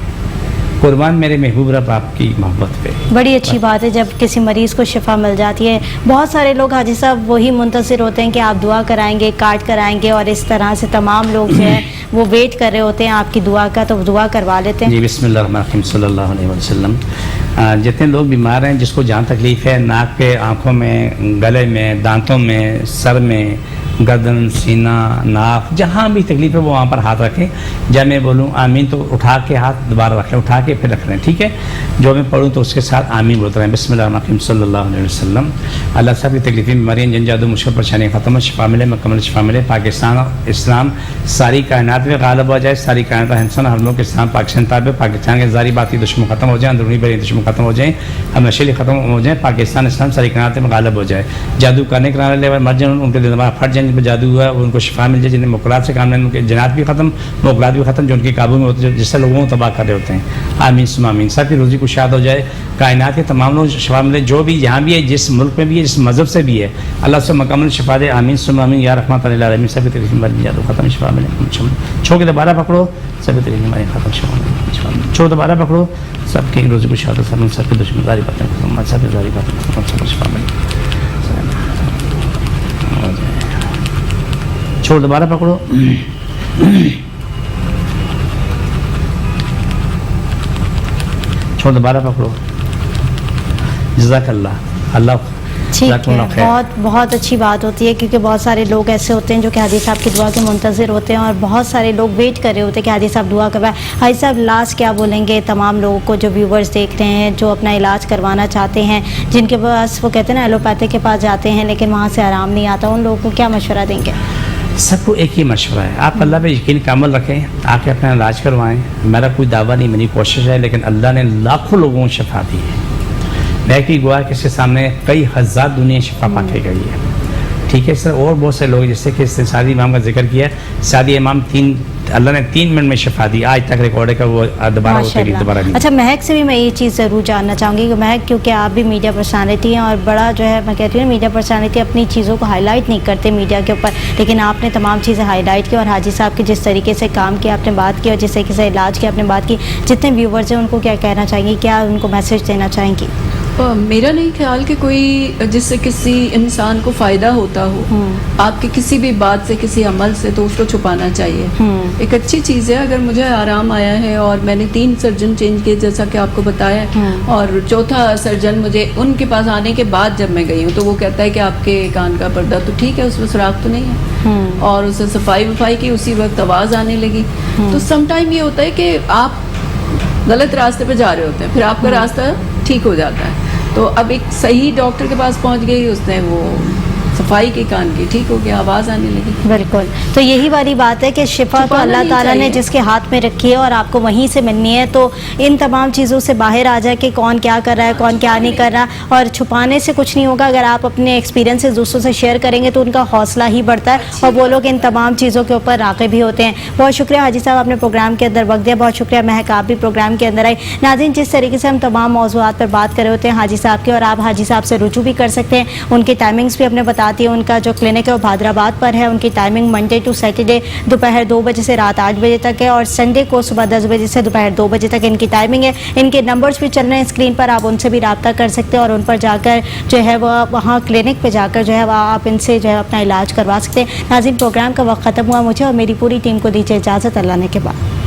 कुर्बान मेरे महबूब रब आपकी मोहब्बत पे। बड़ी अच्छी बात है जब किसी मरीज़ को शिफा मिल जाती है। बहुत सारे लोग हाजी साहब वही मुंतज़िर होते हैं कि आप दुआ कराएंगे, कार्ड कराएंगे, और इस तरह से तमाम लोग जो है वो वेट कर रहे होते हैं आपकी दुआ का, तो दुआ करवा लेते हैं। जी बिस्मिल्लाहिर्रहमानिर्रहीम सल्लल्लाहु अलैहि वसल्लम। जितने लोग बीमार हैं, जिसको जहाँ तकलीफ़ है, नाक पे, आँखों में, गले में, दांतों में, सर में, गर्दन, सीना, नाक, जहाँ भी तकलीफ है वो वहाँ पर हाथ रखें। जब मैं बोलूँ आमीन तो उठा के हाथ दोबारा रख लें, उठा के फिर रख लें, ठीक है। जो मैं पढ़ूँ तो उसके साथ आमीन बोलते रहें। बिस्मिल्लाहिर्रहमानिर्रहीम सल्लल्लाहु अलैहि वसल्लम। अल्लाह साहब की तकलीफ़ी बीमारियाँ, जन जादू, मुश्किल परेशानी ख़त्म, शिफा मिले, मुकम्मल शिफा मिले। पाकिस्तान और इस्लाम सारी कायनात में गालिब हो जाए, सारी कायनात हिंसन हर मुल्क इस्लाम पाकिस्तान ताबे, पाकिस्तान के ज़ारी बाती दुश्मन ख़त्म हो जाए, अंदरूनी बड़ी दुश्मन ख़त्म हो जाए, हम नशीले ख़त्म हो जाए, पाकिस्तान इस्लाम सारी कायनात में गालिब हो जाए। जादू करने कराने वाले मर जाए, उनके दिमाग फट जाए, जिन पर जादू हुआ उनको शिफा मिल जाए, जिन्हें मुकलात से काम नहीं, उनके जनात भी ख़त्म, मुकलात भी ख़त्म, जो उनके काबू में होते हैं, जिससे लोगों को तबाह कर रहे होते हैं। आमीन सुम्मा आमीन। सबकी रोज़ी को शाद हो जाए, कायनात के तमाम लोग शिफा मिले, जो भी जहाँ भी है, जिस मुल्क में भी है, जिस मज़हब से भी है, अल्लाह से मुकम्मल शिफा दे। आमीन सुम्मा आमीन। या रहमत लिल आलमीन। सभी तकलीफ में जादू ख़त्म, शिफा मिले। छो के दोबारा पकड़ो, सभी तकलीफ हमारी ख़त्म, शिफा मिले। छो दोबारा पकड़ो, सबकी रोज़ी को शाद, सबकी दुश्मनी बातें ख़त्म, सबकी सारी बातें ख़त्म, सबको शिफा मिले। छोड़, दोबारा पकड़ो, छोड़, दोबारा पकड़ो। जज़ाकल्लाह। अल्लाह ठीक है। बहुत अच्छी बात होती है, क्योंकि बहुत सारे लोग ऐसे होते हैं जो कि हाजी साहब की दुआ के मुंतज़िर होते हैं, और बहुत सारे लोग वेट कर रहे होते हैं कि हाजी साहब दुआ करवाएं। हाजी साहब लास्ट क्या बोलेंगे तमाम लोगों को जो व्यूवर्स देख रहे हैं, जो अपना इलाज करवाना चाहते हैं, जिनके पास वो कहते हैं ना एलोपैथी के पास जाते हैं लेकिन वहाँ से आराम नहीं आता, उन लोगों को क्या मशवरा देंगे? सबको एक ही मशवरा है, आप अल्लाह पे यकीन कामल रखें, आके अपना इलाज करवाएं। मेरा कोई दावा नहीं, मेरी कोशिश है, लेकिन अल्लाह ने लाखों लोगों को शफा दी है। मैं की गुआ किसके सामने कई हज़ार दुनिया शफा पाके गई है, ठीक है सर। और बहुत से लोग, जैसे कि सादी इमाम का जिक्र किया, सादी इमाम अल्लाह ने 3 मिनट में शफा दी, आज तक रिकॉर्ड है कि वो दोबारा नहीं। अच्छा, महक से भी मैं ये चीज़ ज़रूर जानना चाहूँगी कि महक, क्योंकि आप भी मीडिया पर्सनालिटी हैं, और बड़ा जो है मैं कहती हूँ मीडिया पर्सनालिटी अपनी चीज़ों को हाईलाइट नहीं करते मीडिया के ऊपर, लेकिन आपने तमाम चीज़ें हाईलाइट की, और हाजी साहब के जिस तरीके से काम किया आपने बात की, और जिस तरीके से इलाज की आपने बात की, जितने व्यूवर्स हैं उनको क्या कहना चाहेंगी, क्या उनको मैसेज देना चाहेंगी? मेरा नहीं ख्याल कि कोई जिससे किसी इंसान को फ़ायदा होता हो आपकी किसी भी बात से, किसी अमल से, तो उसको छुपाना चाहिए। एक अच्छी चीज़ है। अगर मुझे आराम आया है और मैंने 3 सर्जन चेंज किए जैसा कि आपको बताया, और चौथा सर्जन मुझे उनके पास आने के बाद जब मैं गई हूँ तो वो कहता है कि आपके कान का पर्दा तो ठीक है, उसमें सुराख तो नहीं है, और उसे सफाई वफाई की, उसी वक्त आवाज़ आने लगी। तो समटाइम ये होता है कि आप गलत रास्ते पे जा रहे होते हैं, फिर आपका रास्ता ठीक हो जाता है। तो अब एक सही डॉक्टर के पास पहुंच गई, उसने वो सफाई के कान की ठीक हो गया, आवाज़ आने लगी। बिल्कुल। तो यही वाली बात है कि शिफा तो अल्लाह ताला ने जिसके हाथ में रखी है और आपको वहीं से मिलनी है, तो इन तमाम चीज़ों से बाहर आ जाए कि कौन क्या कर रहा है, कौन क्या नहीं कर रहा, और छुपाने से कुछ नहीं होगा। अगर आप अपने एक्सपीरियंसेस दूसरों से शेयर करेंगे तो उनका हौसला ही बढ़ता है, और वो लोग इन तमाम चीज़ों के ऊपर राग़िब भी होते हैं। बहुत शुक्रिया हाजी साहब, आपने प्रोग्राम के अंदर वक्त दिया। बहुत शुक्रिया महक, आप भी प्रोग्राम के अंदर आई। नाज़रीन, जिस तरीके से हम तमाम मौज़ूआत पर बात कर रहे होते हैं हाजी साहब की, और आप हाजी साहब से रुजू भी कर सकते हैं, उनकी टाइमिंग्स भी अपने बताती है। उनका जो क्लिनिक है वो भादराबाद पर है, उनकी टाइमिंग मंडे टू सैटरडे दोपहर 2 बजे से रात 8 बजे तक है, और संडे को सुबह 10 बजे से दोपहर 2 बजे तक इनकी टाइमिंग है। इनके नंबर्स भी चल रहे हैं स्क्रीन पर, आप उनसे भी रब्ता कर सकते हैं, और उन पर जाकर जो है वह वहाँ क्लिनिक पर जाकर जो है वह आप इनसे जो है अपना इलाज करवा सकते हैं। नाज़रीन, प्रोग्राम का वक्त ख़त्म हुआ। मुझे और मेरी पूरी टीम को दीजिए इजाज़त, अल्लाह ने के बाद।